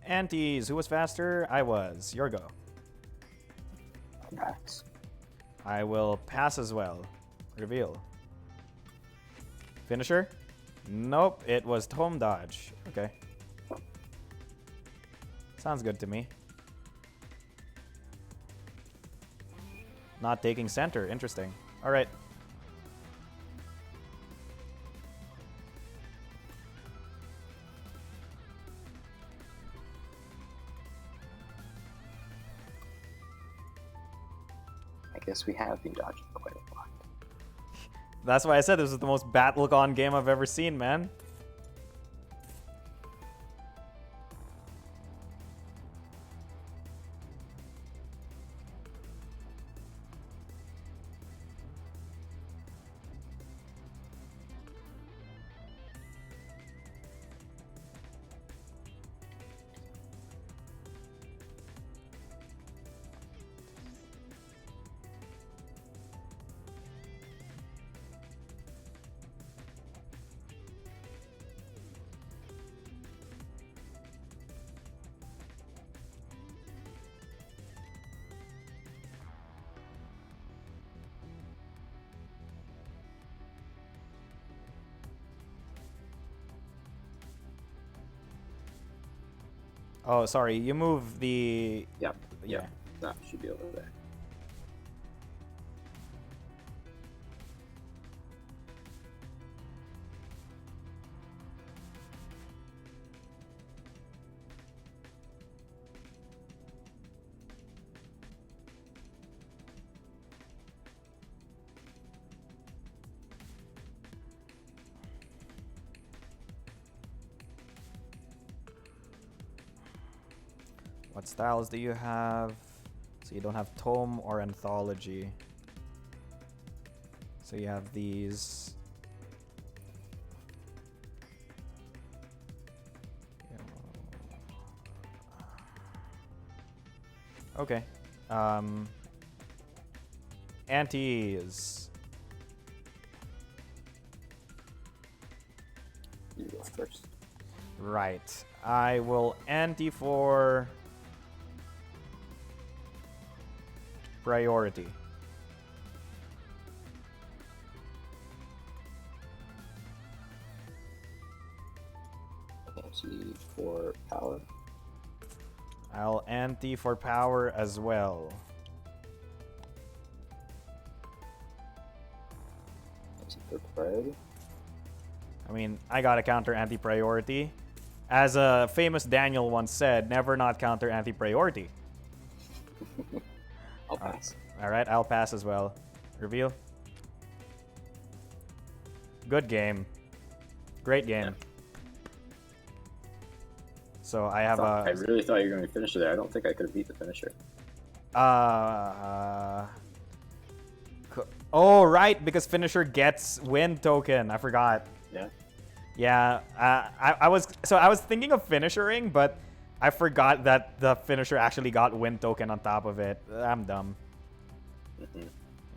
Antes, who was faster? I was. Your go. Pass. I will pass as well. Reveal. Finisher? Nope, it was Tome Dodge. Okay. Sounds good to me. Not taking center. Interesting. Alright. I guess we have been dodging quite a lot. That's why I said this was the most BattleCON game I've ever seen, man. Oh, sorry. You move the... Yep. Yeah. That should be over there. What styles do you have? So you don't have Tome or Anthology. So you have these. Okay. Antes. You go first. Right. I will ante for priority. Ante for power. I'll ante for power as well. for priority. I mean, I gotta counter anti-priority. As a famous Daniel once said, never not counter anti-priority. I'll pass. Alright, I'll pass as well. Reveal. Good game. Great game. Yeah. So I have a... I really thought you were going to finish it there. I don't think I could have beat the finisher. Oh, right, because finisher gets win token. I forgot. Yeah. Yeah, I was thinking of finishering, but I forgot that the finisher actually got win token on top of it. I'm dumb.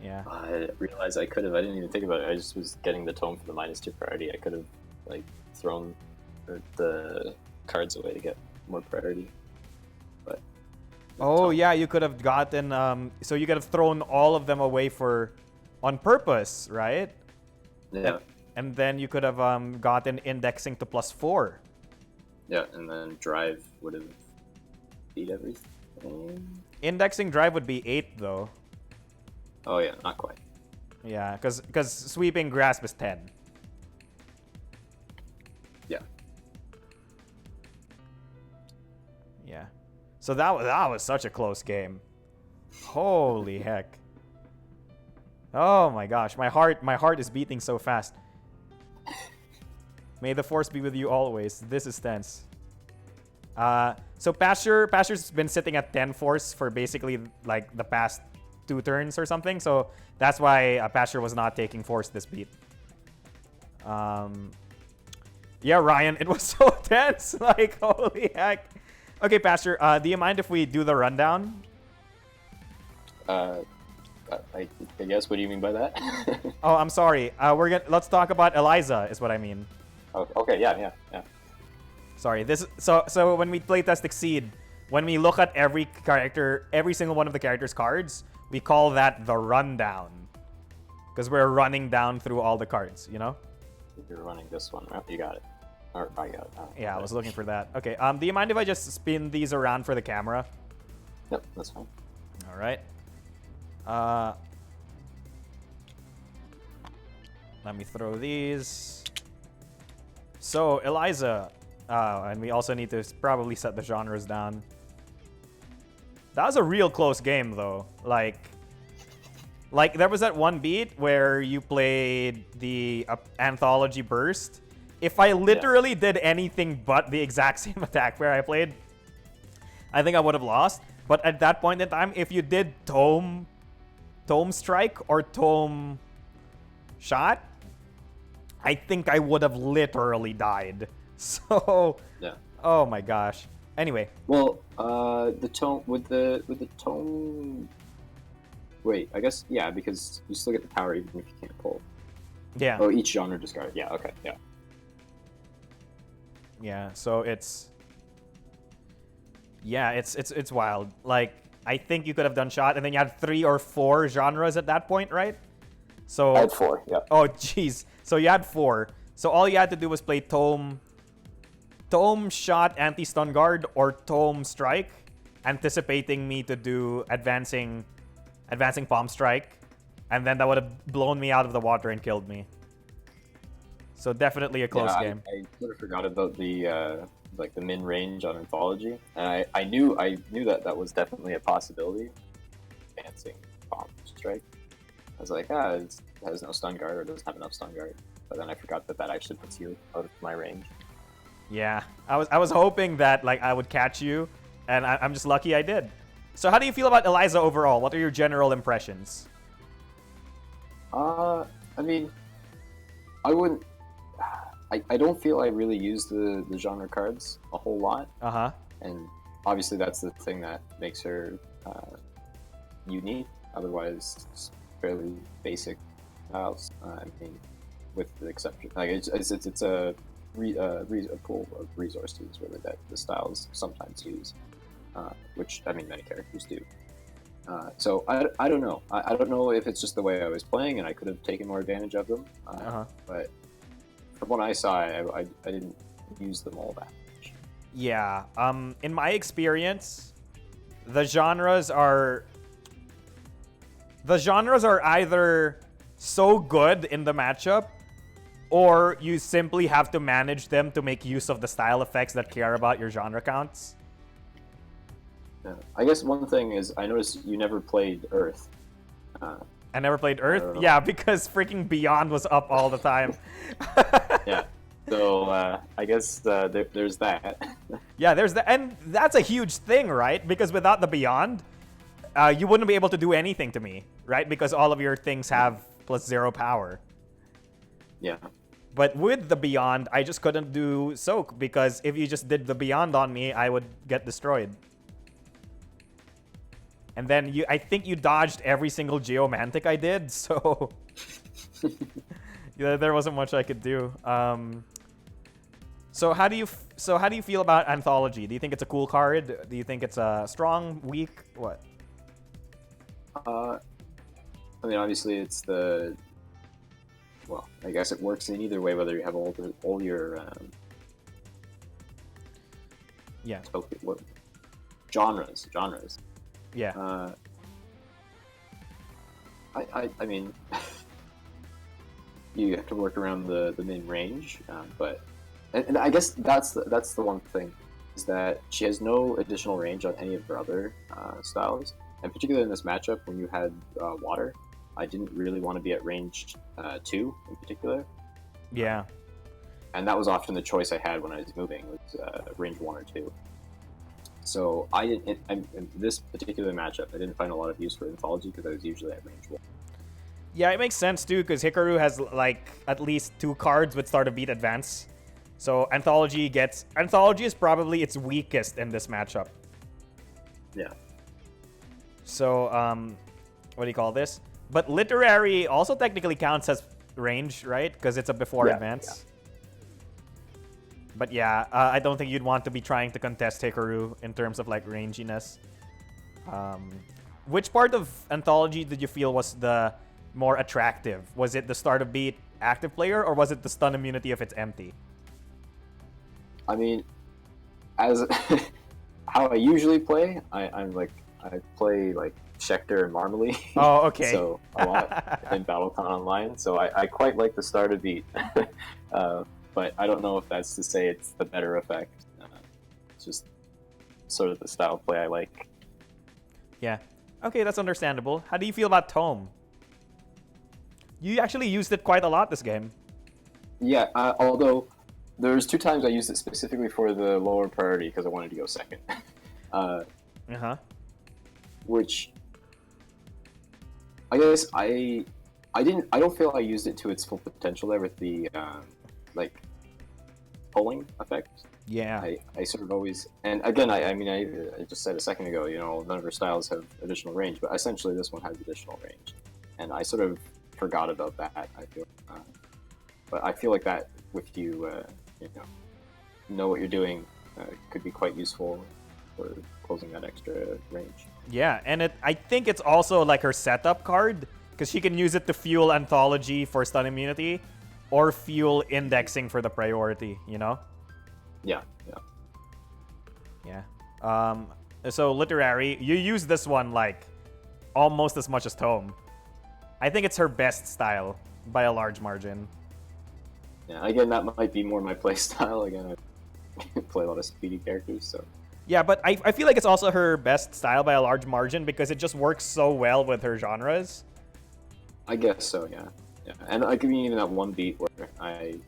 Yeah. I realized I could have. I didn't even think about it. I just was getting the tome for the -2 priority. I could have like thrown the cards away to get more priority. But oh yeah, you could have gotten so you could have thrown all of them away on purpose, right? yeah. And then you could have gotten indexing to +4. Yeah, and then drive would have beat everything. Indexing drive would be 8 though. Oh yeah, not quite. Yeah, because sweeping grasp is 10. Yeah. Yeah. So that was such a close game. Holy heck. Oh my gosh, my heart is beating so fast. May the force be with you always. This is tense. So Pasture's been sitting at 10 force for basically like the past 2 turns or something. So that's why Pasture was not taking force this beat. Yeah, Ryan, it was so tense. Like, holy heck. Okay, Pasture, do you mind if we do the rundown? I guess. What do you mean by that? Oh, I'm sorry. Let's talk about Eliza, is what I mean. Oh, okay. Yeah. Sorry. So when we playtest Exceed, when we look at every single one of the character's cards, we call that the rundown, because we're running down through all the cards. You know. You're running this one. Oh, you got it. Or I got it. Yeah, I was looking for that. Okay. Do you mind if I just spin these around for the camera? Yep, that's fine. All right. Let me throw these. So, Eliza. And we also need to probably set the genres down. That was a real close game, though. Like there was that one beat where you played the Anthology Burst. If I literally did anything but the exact same attack where I played, I think I would have lost. But at that point in time, if you did Tome Strike or Tome Shot, I think I would have literally died. So, yeah. Oh my gosh. Anyway. Well, the tome with the tome. Wait, I guess yeah, because you still get the power even if you can't pull. Yeah. Oh, each genre discard. Yeah. Okay. Yeah. Yeah. So it's wild. Like, I think you could have done shot, and then you had 3 or 4 genres at that point, right? So I had 4. Yeah. Oh, jeez. So you had 4. So all you had to do was play Tome Shot, Anti-Stun Guard, or Tome Strike, anticipating me to do advancing Palm Strike, and then that would have blown me out of the water and killed me. So definitely a close game. I sort of forgot about the like the min range on Anthology, and I knew that was definitely a possibility. Advancing Palm Strike. I was like, it has no stun guard or doesn't have enough stun guard. But then I forgot that actually puts you out of my range. Yeah, I was hoping that like I would catch you, and I'm just lucky I did. So how do you feel about Eliza overall? What are your general impressions? I mean, I wouldn't. I don't feel I really use the genre cards a whole lot. And obviously that's the thing that makes her unique. Otherwise, it's fairly basic styles. I mean, with the exception, like it's a pool of resources really that the styles sometimes use, which I mean many characters do. So I don't know. I don't know if it's just the way I was playing and I could have taken more advantage of them. But from what I saw, I didn't use them all that much. Yeah. In my experience, the genres are either so good in the matchup, or you simply have to manage them to make use of the style effects that care about your genre counts. Yeah. I guess one thing is I noticed you never played Earth. I never played Earth? Yeah, because freaking Beyond was up all the time. Yeah. So I guess there's that. Yeah, there's that. And that's a huge thing, right? Because without the Beyond, you wouldn't be able to do anything to me, right? Because all of your things have +0 power. Yeah. But with the Beyond, I just couldn't do Soak, because if you just did the Beyond on me, I would get destroyed. And then I think you dodged every single Geomantic I did, so yeah, there wasn't much I could do. So how do you feel about Anthology? Do you think it's a cool card? Do you think it's a strong, weak, what? I mean, obviously it's the. Well, I guess it works in either way, whether you have all your. Yeah. What, genres. Yeah. I mean, you have to work around the main range, but and I guess that's the one thing, is that she has no additional range on any of her other styles, and particularly in this matchup when you had water, I didn't really want to be at range 2 in particular. Yeah. And that was often the choice I had when I was moving, was range 1 or 2. So I didn't. In this particular matchup, I didn't find a lot of use for Anthology because I was usually at range 1. Yeah, it makes sense too, because Hikaru has like at least 2 cards with Start of Beat Advance. So Anthology is probably its weakest in this matchup. Yeah. So what do you call this? But Literary also technically counts as range, right? Because it's a before advance. Yeah. But yeah, I don't think you'd want to be trying to contest Hikaru in terms of like ranginess. Which part of Anthology did you feel was the more attractive? Was it the Start of Beat active player, or was it the stun immunity if it's empty? I mean, as how I usually play, I play like Schecter and Marmalade. Oh, okay. So a lot in BattleCON Online. So I quite like the Start of Beat. But I don't know if that's to say it's the better effect. It's just sort of the style of play I like. Yeah. Okay, that's understandable. How do you feel about Tome? You actually used it quite a lot this game. Yeah, although there's 2 times I used it specifically for the lower priority because I wanted to go second. Which I guess I don't feel I used it to its full potential there with the like pulling effect. Yeah. I sort of always, and again, I mean, I just said a second ago, you know, none of her styles have additional range, but essentially this one has additional range, and I sort of forgot about that. I feel, but I feel like that with you, you know what you're doing, could be quite useful for closing that extra range. Yeah, and I think it's also like her setup card, because she can use it to fuel Anthology for stun immunity, or fuel indexing for the priority, you know? Yeah. So Literary, you use this one like almost as much as Tome. I think it's her best style by a large margin. Yeah, again, that might be more my play style. Again, I play a lot of speedy characters, so. Yeah, but I feel like it's also her best style by a large margin because it just works so well with her genres. I guess so, yeah. Yeah, and I mean, even that one beat where I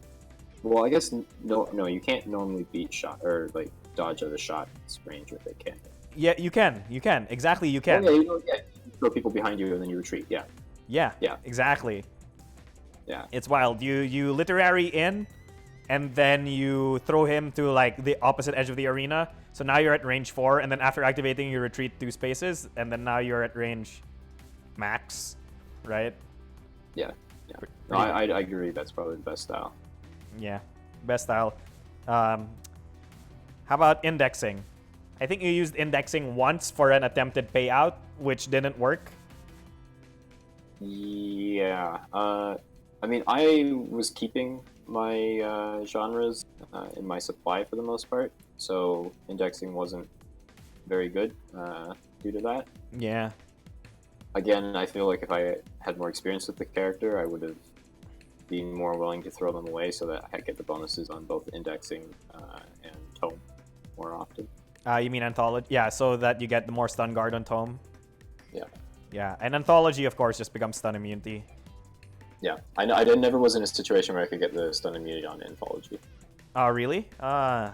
guess no, you can't normally beat shot or like dodge out of shot's range with it, can you? Yeah, you can. Exactly, you can. Oh, yeah, you throw people behind you and then you retreat. Yeah. Yeah. Exactly. Yeah. It's wild. You Literary in, and then you throw him to like the opposite edge of the arena. So now you're at range 4, and then after activating, you retreat 2 spaces, and then now you're at range max, right? Yeah. No, I agree. That's probably the best style. Yeah, best style. How about indexing? I think you used indexing once for an attempted payout, which didn't work. Yeah. I mean, I was keeping my genres in my supply for the most part, so indexing wasn't very good due to that. Yeah. again, I feel like if I had more experience with the character, I would have been more willing to throw them away so that I get the bonuses on both indexing and tome more often. You mean Anthology? Yeah, so that you get the more stun guard on tome. Yeah. Yeah, and Anthology, of course, just becomes stun immunity. Yeah, I know. I never was in a situation where I could get the stun immunity on Anthology. Oh, really? Yeah,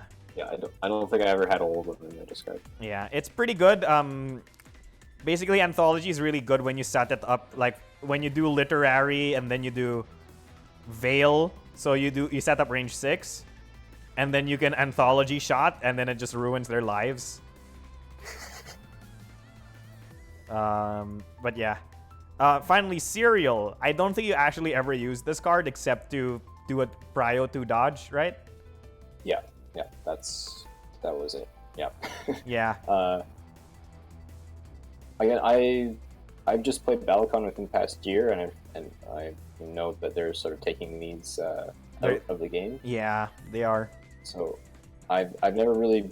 I don't think I ever had all of them in the discard. Yeah, it's pretty good. Basically, Anthology is really good when you set it up, like when you do Literary and then you do Veil. So you set up range 6, and then you can Anthology shot, and then it just ruins their lives. But yeah. Finally, Serial. I don't think you actually ever used this card except to do a prio to dodge, right? Yeah, that was it. Yeah. Yeah. Again, I've just played BattleCON within the past year, and I know that they're sort of taking these out of the game. Yeah, they are. So I've never really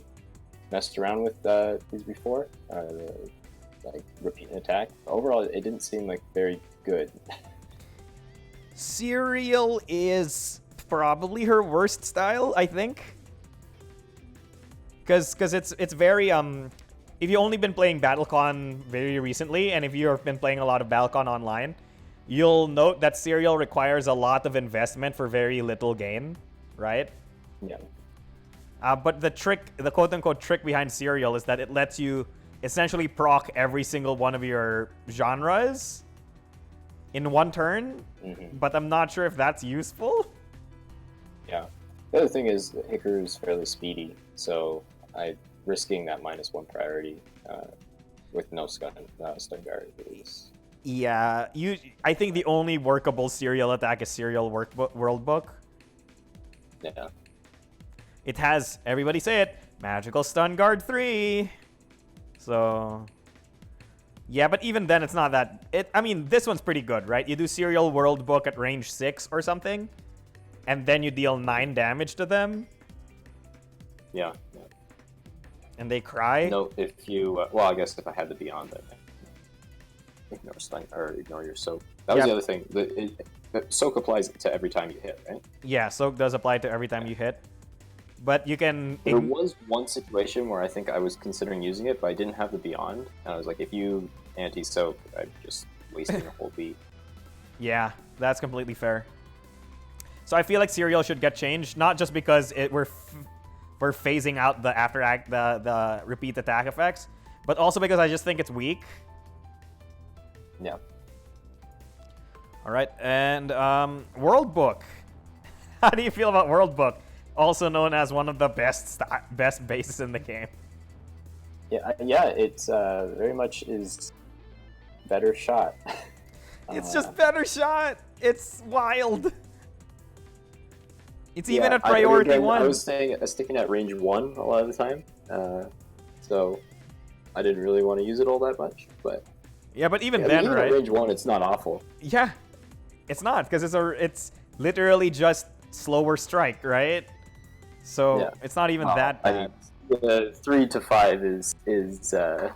messed around with these before. Like repeat an attack. Overall, it didn't seem like very good. Serial is probably her worst style, I think. Because it's very if you've only been playing BattleCon very recently, and if you've been playing a lot of BattleCon online, you'll note that Serial requires a lot of investment for very little gain, right? Yeah. But the quote-unquote trick behind Serial is that it lets you essentially proc every single one of your genres in one turn, but I'm not sure if that's useful. Yeah. The other thing is that Hicker is fairly speedy, so I'm risking that -1 priority with no stun guard is... Yeah, I think the only workable Serial attack is Serial World Book. Yeah. It has, everybody say it, Magical Stun Guard 3. So, yeah, but even then, it's not that... I mean, this one's pretty good, right? You do Serial World Book at range 6 or something, and then you deal 9 damage to them. Yeah. And they cry. No, if you... well, I guess if I had the Beyond, then ignore stun or ignore your soak. That was the other thing. The soak applies to every time you hit, right? Yeah, soak does apply to every time you hit. But you can... There was one situation where I think I was considering using it, but I didn't have the Beyond. And I was like, if you anti-soak, I'm just wasting a whole beat. Yeah, that's completely fair. So I feel like Serial should get changed, not just because we're phasing out the the repeat attack effects, but also because I just think it's weak. Yeah. All right, and World Book. How do you feel about World Book? Also known as one of the best bases in the game. Yeah, it's very much is better shot. It's just better shot. It's wild. It's even at priority 1. I was sticking at range 1 a lot of the time, so I didn't really want to use it all that much. But yeah, but even then, right? At range 1, it's not awful. Yeah, it's not because it's literally just slower strike, right? So it's not even that bad. The 3 to 5 is a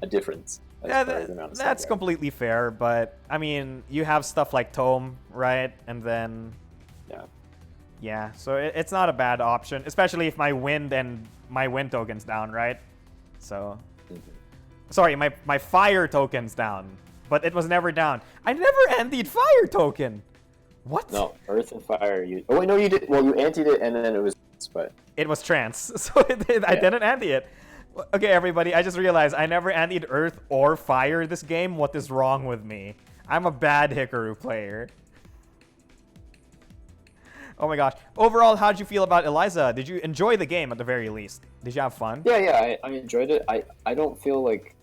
difference. Yeah, that's completely fair. But I mean, you have stuff like Tome, right? And then yeah. So it's not a bad option, especially if my wind token's down, right? So sorry, my fire token's down, but it was never down. I never antied fire token. What? No, earth and fire. Oh wait, no, you did. Well, you antied it, and then it was. But it was trance, so I didn't anti it. Okay, everybody, I just realized I never antied earth or fire this game. What is wrong with me? I'm a bad Hikaru player. Oh my gosh. Overall, how'd you feel about Eliza? Did you enjoy the game at the very least? Did you have fun? Yeah, I enjoyed it. I don't feel like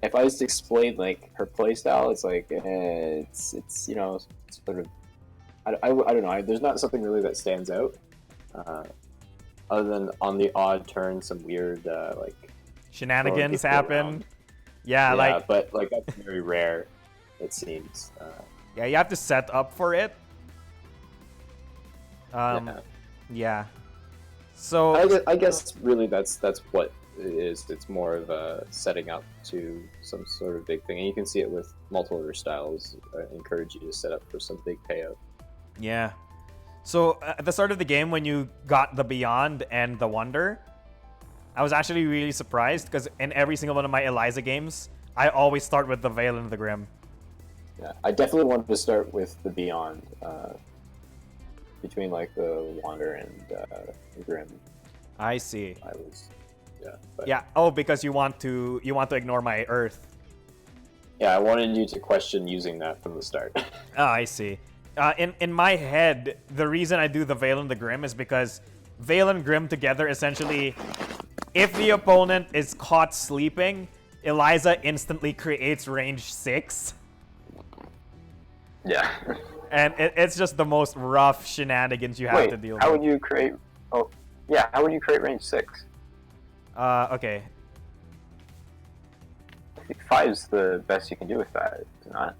if I was to explain like her playstyle, it's like it's you know sort of I don't know. There's not something really that stands out, other than on the odd turn some weird like shenanigans happen. Yeah, but like that's very rare, it seems. Yeah, you have to set up for it. Yeah. So I guess really that's what it's more of a setting up to some sort of big thing, and you can see it with multiple other styles. Encourage you to set up for some big payout. Yeah. So at the start of the game, when you got the Beyond and the Wonder, I was actually really surprised because in every single one of my Eliza games, I always start with the Veil and the Grim. Yeah, I definitely wanted to start with the Beyond, between like the Wander and the Grim. I see. I was, yeah. But, yeah. Oh, because you want to ignore my Earth. Yeah, I wanted you to question using that from the start. Oh, I see. In my head, the reason I do the Veil and the Grim is because Veil and Grim together essentially, if the opponent is caught sleeping, Eliza instantly creates range 6. Yeah. And it's just the most rough shenanigans you have to deal with. How would you create... Oh, yeah, how would you create range 6? Okay. I think 5's the best you can do with that, is it not?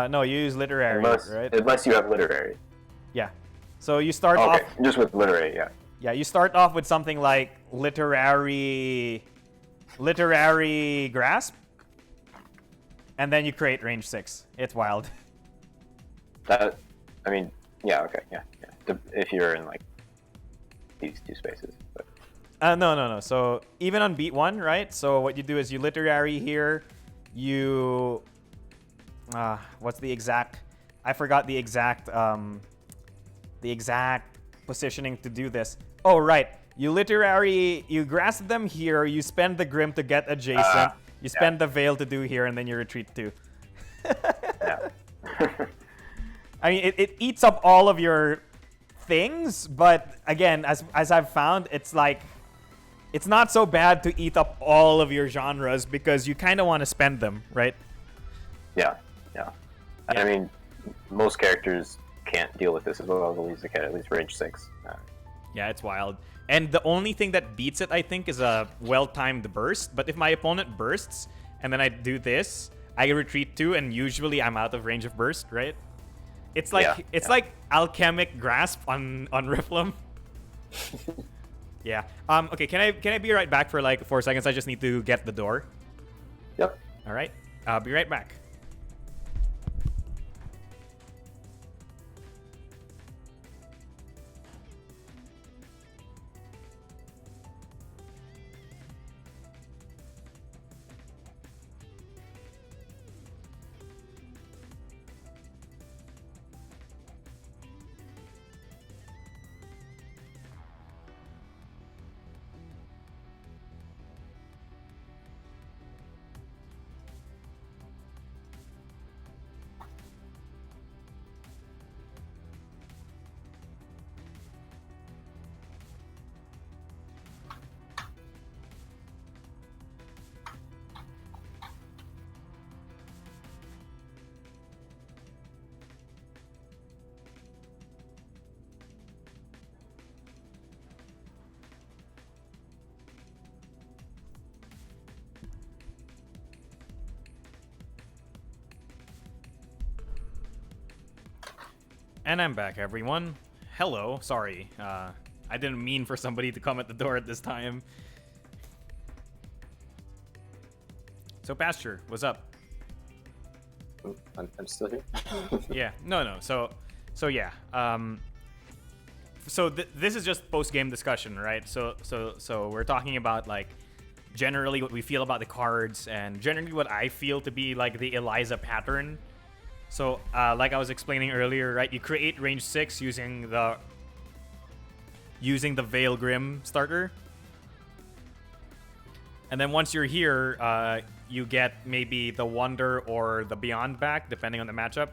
No, you use Literary, right? Unless you have Literary. Yeah. So you start off... just with Literary, yeah. Yeah, you start off with something like Literary Grasp, and then you create range 6. It's wild. I mean, yeah, okay, yeah. If you're in, like, these two spaces. But. No. So, even on beat 1, right? So, what you do is you Literary here, you... what's the exact... I forgot the exact positioning to do this. Oh, right. You Literary... You grasp them here, you spend the Grim to get adjacent, you spend the Veil to do here, and then you retreat too. Yeah. I mean, it eats up all of your things, but again, as I've found, it's like... It's not so bad to eat up all of your genres because you kind of want to spend them, right? Yeah. I mean, most characters can't deal with this as well as Eliza can, at least range 6. Yeah, it's wild. And the only thing that beats it, I think, is a well-timed burst. But if my opponent bursts, and then I do this, I retreat too, and usually I'm out of range of burst, right? It's like like Alchemic Grasp on Riflum. Yeah. Okay, can I be right back for like 4 seconds? I just need to get the door. Yep. All right. I'll be right back. And I'm back, everyone. Hello. Sorry. I didn't mean for somebody to come at the door at this time. So, Pasture, what's up? I'm still here. Yeah. No. So yeah. So this is just post-game discussion, right? So we're talking about like generally what we feel about the cards and generally what I feel to be like the Eliza pattern. So, like I was explaining earlier, right? You create range 6 using the Veil Grim starter. And then once you're here, you get maybe the Wonder or the Beyond back, depending on the matchup.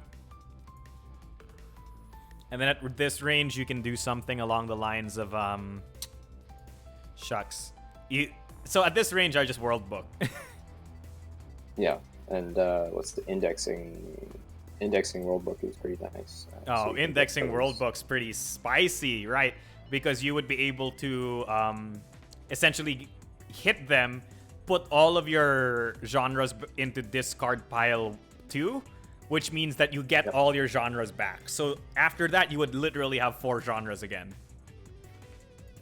And then at this range, you can do something along the lines of, shucks. So at this range, I just World Book. Yeah, and what's the indexing? Indexing World Book is pretty nice. So indexing World Book's pretty spicy, right? Because you would be able to essentially hit them, put all of your genres into discard pile 2, which means that you get all your genres back. So after that, you would literally have 4 genres again.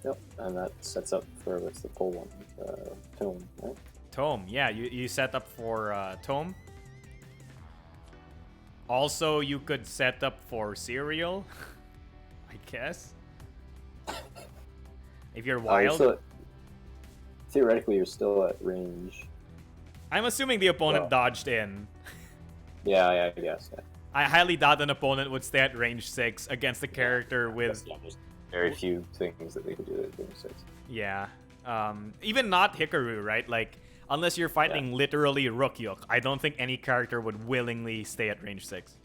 Yep, and that sets up for what's the full one? Tome, right? Tome, yeah, you set up for Tome. Also, you could set up for Cereal, I guess. If you're wild. Theoretically, you're still at range. I'm assuming the opponent dodged in. Yeah, I guess. Yeah. I highly doubt an opponent would stay at range 6 against a character with... there's very few things that they could do at range 6. Yeah. Even not Hikaru, right? Like, unless you're fighting literally Rookyuk, I don't think any character would willingly stay at range 6.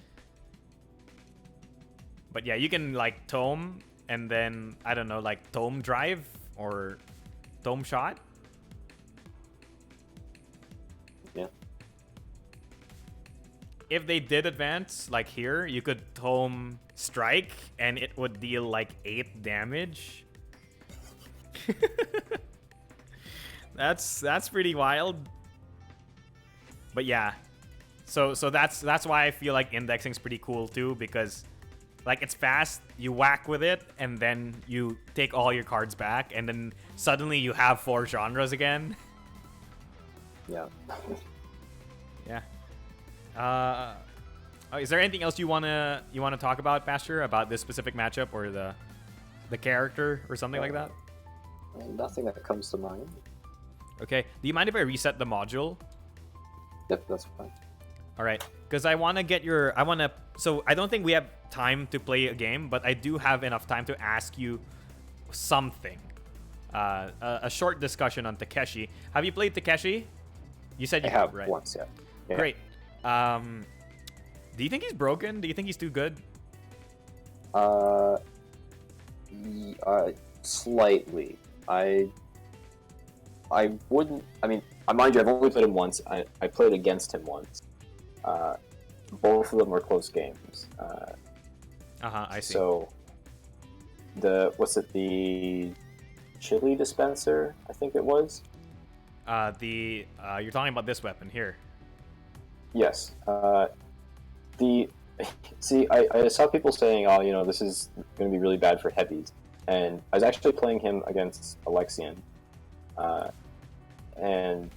But yeah, you can, like, Tome, and then, I don't know, like, Tome Drive or Tome Shot. Yeah. If they did advance, like here, you could Tome Strike, and it would deal, like, 8 damage. That's pretty wild. But yeah. So that's why I feel like indexing's pretty cool too, because like it's fast, you whack with it, and then you take all your cards back, and then suddenly you have 4 genres again. Yeah. Yeah. Is there anything else you wanna talk about, Pastor, about this specific matchup or the character or something like that? Nothing that comes to mind. Okay. Do you mind if I reset the module? Yep, that's fine. All right, because I want to get your... So I don't think we have time to play a game, but I do have enough time to ask you something. A short discussion on Takeshi. Have you played Takeshi? You said you have, right? Once, yeah. Great. Do you think he's broken? Do you think he's too good? Slightly. I wouldn't... I mean, mind you, I've only played him once. I played against him once. Both of them were close games. I see. So, the chili dispenser, I think it was? You're talking about this weapon here. Yes. See, I saw people saying, oh, you know, this is going to be really bad for heavies. And I was actually playing him against Alexian. And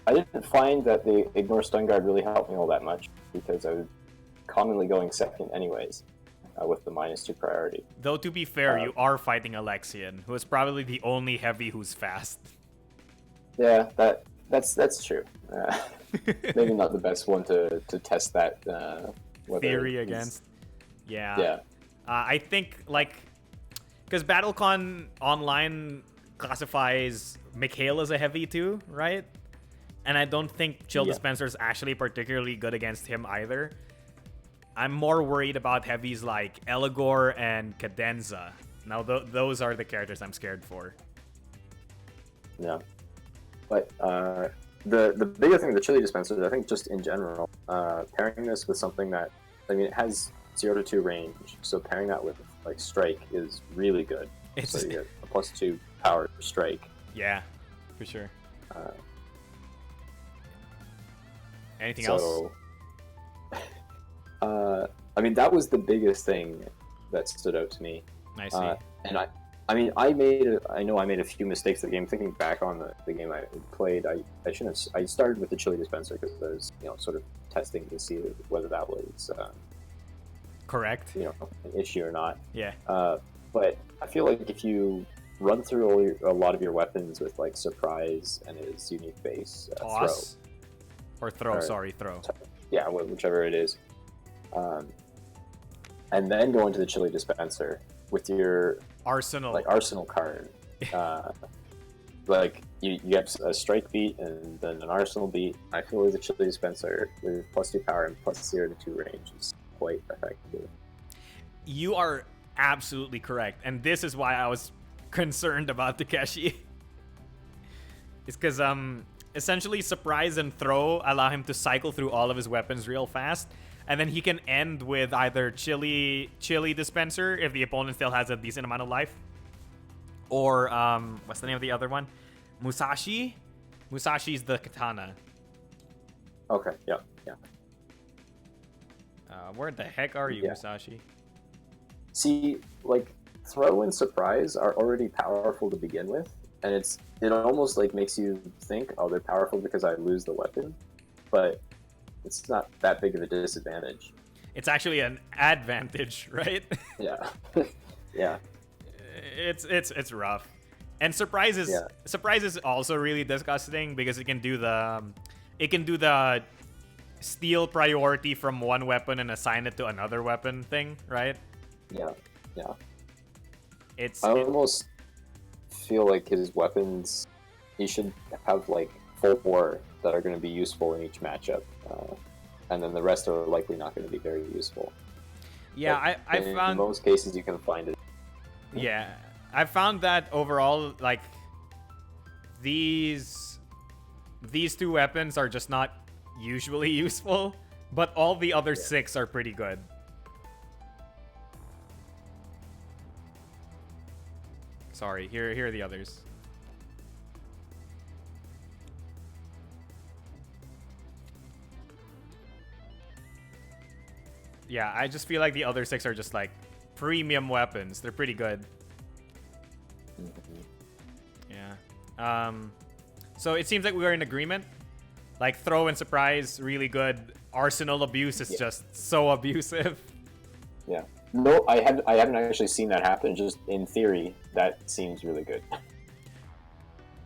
I didn't find that the Ignore Stun Guard really helped me all that much, because I was commonly going second anyways, with the -2 priority. Though, to be fair, you are fighting Alexian, who is probably the only heavy who's fast. Yeah, that's true. Maybe not the best one to test that theory against. Yeah. Yeah. I think, like, because BattleCon Online classifies Mikhail as a heavy too, right? And I don't think Chill Dispenser is actually particularly good against him either. I'm more worried about heavies like Eligor and Cadenza. Now, those are the characters I'm scared for. Yeah. But the bigger thing with the Chili Dispenser, I think just in general, pairing this with something that, I mean, it has 0 to 2 range, so pairing that with like Strike is really good. So you get a +2 power Strike. Yeah, for sure. Anything else? I mean, that was the biggest thing that stood out to me. I see. And I mean, I know I made a few mistakes at the game. Thinking back on the game I played, I shouldn't have. I started with the Chili Dispenser because I was, you know, sort of testing to see whether that was correct, you know, an issue or not. Yeah. But I feel like if you run through a lot of your weapons with like Surprise and his unique base, throw. Throw. Yeah, whichever it is. And then go into the Chili Dispenser with your arsenal card. Like you have a Strike beat and then an Arsenal beat. I feel like the Chili Dispenser with +2 power and +0 to 2 range is quite effective. You are absolutely correct, and this is why I was concerned about Takeshi. It's because essentially Surprise and Throw allow him to cycle through all of his weapons real fast, and then he can end with either Chili Dispenser if the opponent still has a decent amount of life, or what's the name of the other one? Musashi? Musashi's the katana. Okay, yeah. Where the heck are you, Musashi? See, like, throw and surprise are already powerful to begin with, and it almost like makes you think, oh, they're powerful because I lose the weapon, but it's not that big of a disadvantage. It's actually an advantage, right? Yeah. Yeah. It's rough. And surprise is also really disgusting because it can do the steal priority from one weapon and assign it to another weapon thing, right? Yeah. I almost feel like his weapons, he should have like 4 that are going to be useful in each matchup, and then the rest are likely not going to be very useful. Yeah, I found in most cases you can find it. Yeah, I found that overall, like these 2 weapons are just not usually useful, but all the other 6 are pretty good. Sorry, here are the others. Yeah, I just feel like the other 6 are just like premium weapons. They're pretty good. Yeah. So it seems like we are in agreement. Like throw and surprise, really good. Arsenal abuse is just so abusive. Yeah. No, I haven't actually seen that happen. Just in theory, that seems really good.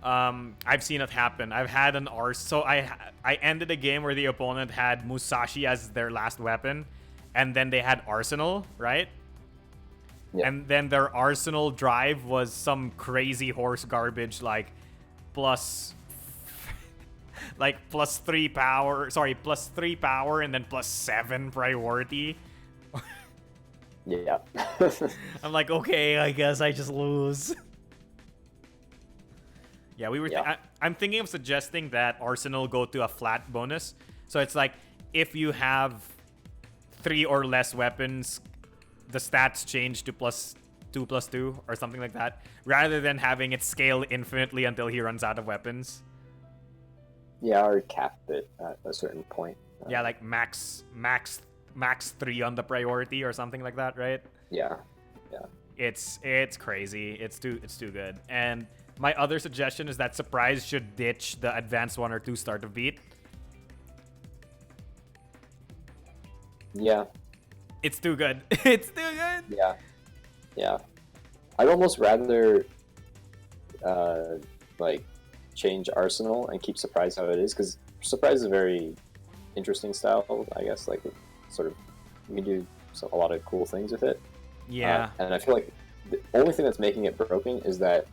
I've seen it happen. I've had an so I ended a game where the opponent had Musashi as their last weapon, and then they had Arsenal, right? Yeah. And then their Arsenal drive was some crazy horse garbage, like plus 3 power. Sorry, plus 3 power and then plus 7 priority. Yeah. I'm like, okay, I guess I just lose. Yeah, we were. I'm thinking of suggesting that Arsenal go to a flat bonus. So it's like if you have 3 or less weapons, the stats change to +2/+2 or something like that, rather than having it scale infinitely until he runs out of weapons. Yeah, or cap it at a certain point. Yeah, like max 3 on the priority or something like that, right? Yeah. It's crazy. It's too good. And my other suggestion is that surprise should ditch the advanced 1 or 2 start of beat. Yeah. It's too good. It's too good. Yeah. I'd almost rather like change Arsenal and keep surprise how it is, because surprise is a very interesting style, I guess. Like sort of you can do a lot of cool things with it. Yeah. And I feel like the only thing that's making it broken is that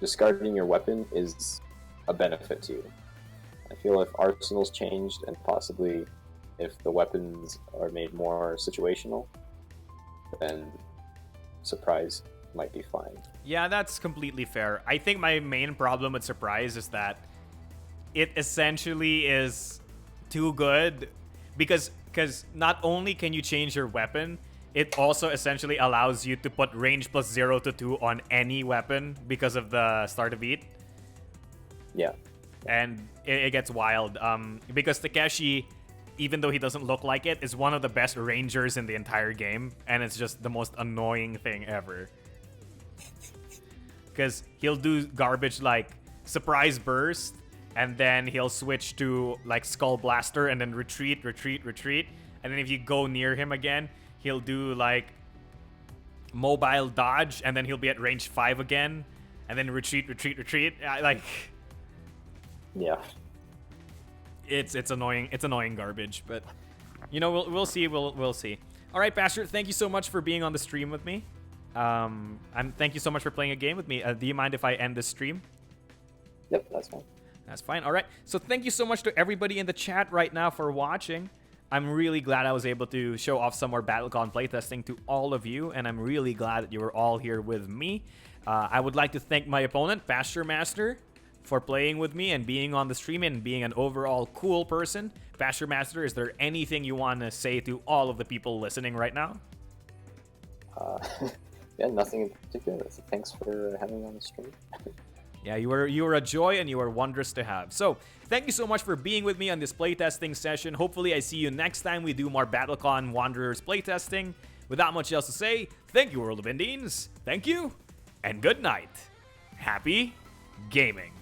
discarding your weapon is a benefit to you. I feel if Arsenal's changed and possibly if the weapons are made more situational, then surprise might be fine. Yeah, that's completely fair. I think my main problem with surprise is that it essentially is too good because not only can you change your weapon, it also essentially allows you to put range +0 to 2 on any weapon because of the start of beat. Yeah. And it gets wild. Because Takeshi, even though he doesn't look like it, is one of the best rangers in the entire game, and it's just the most annoying thing ever. Because he'll do garbage like surprise burst, and then he'll switch to like skull blaster, and then retreat, and then if you go near him again, he'll do like mobile dodge, and then he'll be at range 5 again, and then retreat. Like, yeah. It's annoying. It's annoying garbage, but you know, we'll see. We'll see. All right, Pastor, thank you so much for being on the stream with me. And thank you so much for playing a game with me. Do you mind if I end this stream? Yep, that's fine. That's fine. All right. So thank you so much to everybody in the chat right now for watching. I'm really glad I was able to show off some more BattleCON playtesting to all of you, and I'm really glad that you were all here with me. I would like to thank my opponent, Pastor Master, for playing with me and being on the stream and being an overall cool person. Pastor Master, is there anything you want to say to all of the people listening right now? Yeah, nothing in particular. Thanks for having me on the stream. Yeah, you were a joy and you were wondrous to have. So, thank you so much for being with me on this playtesting session. Hopefully, I see you next time we do more BattleCon Wanderers playtesting. without much else to say, thank you, World of Indines. Thank you, and good night. Happy gaming.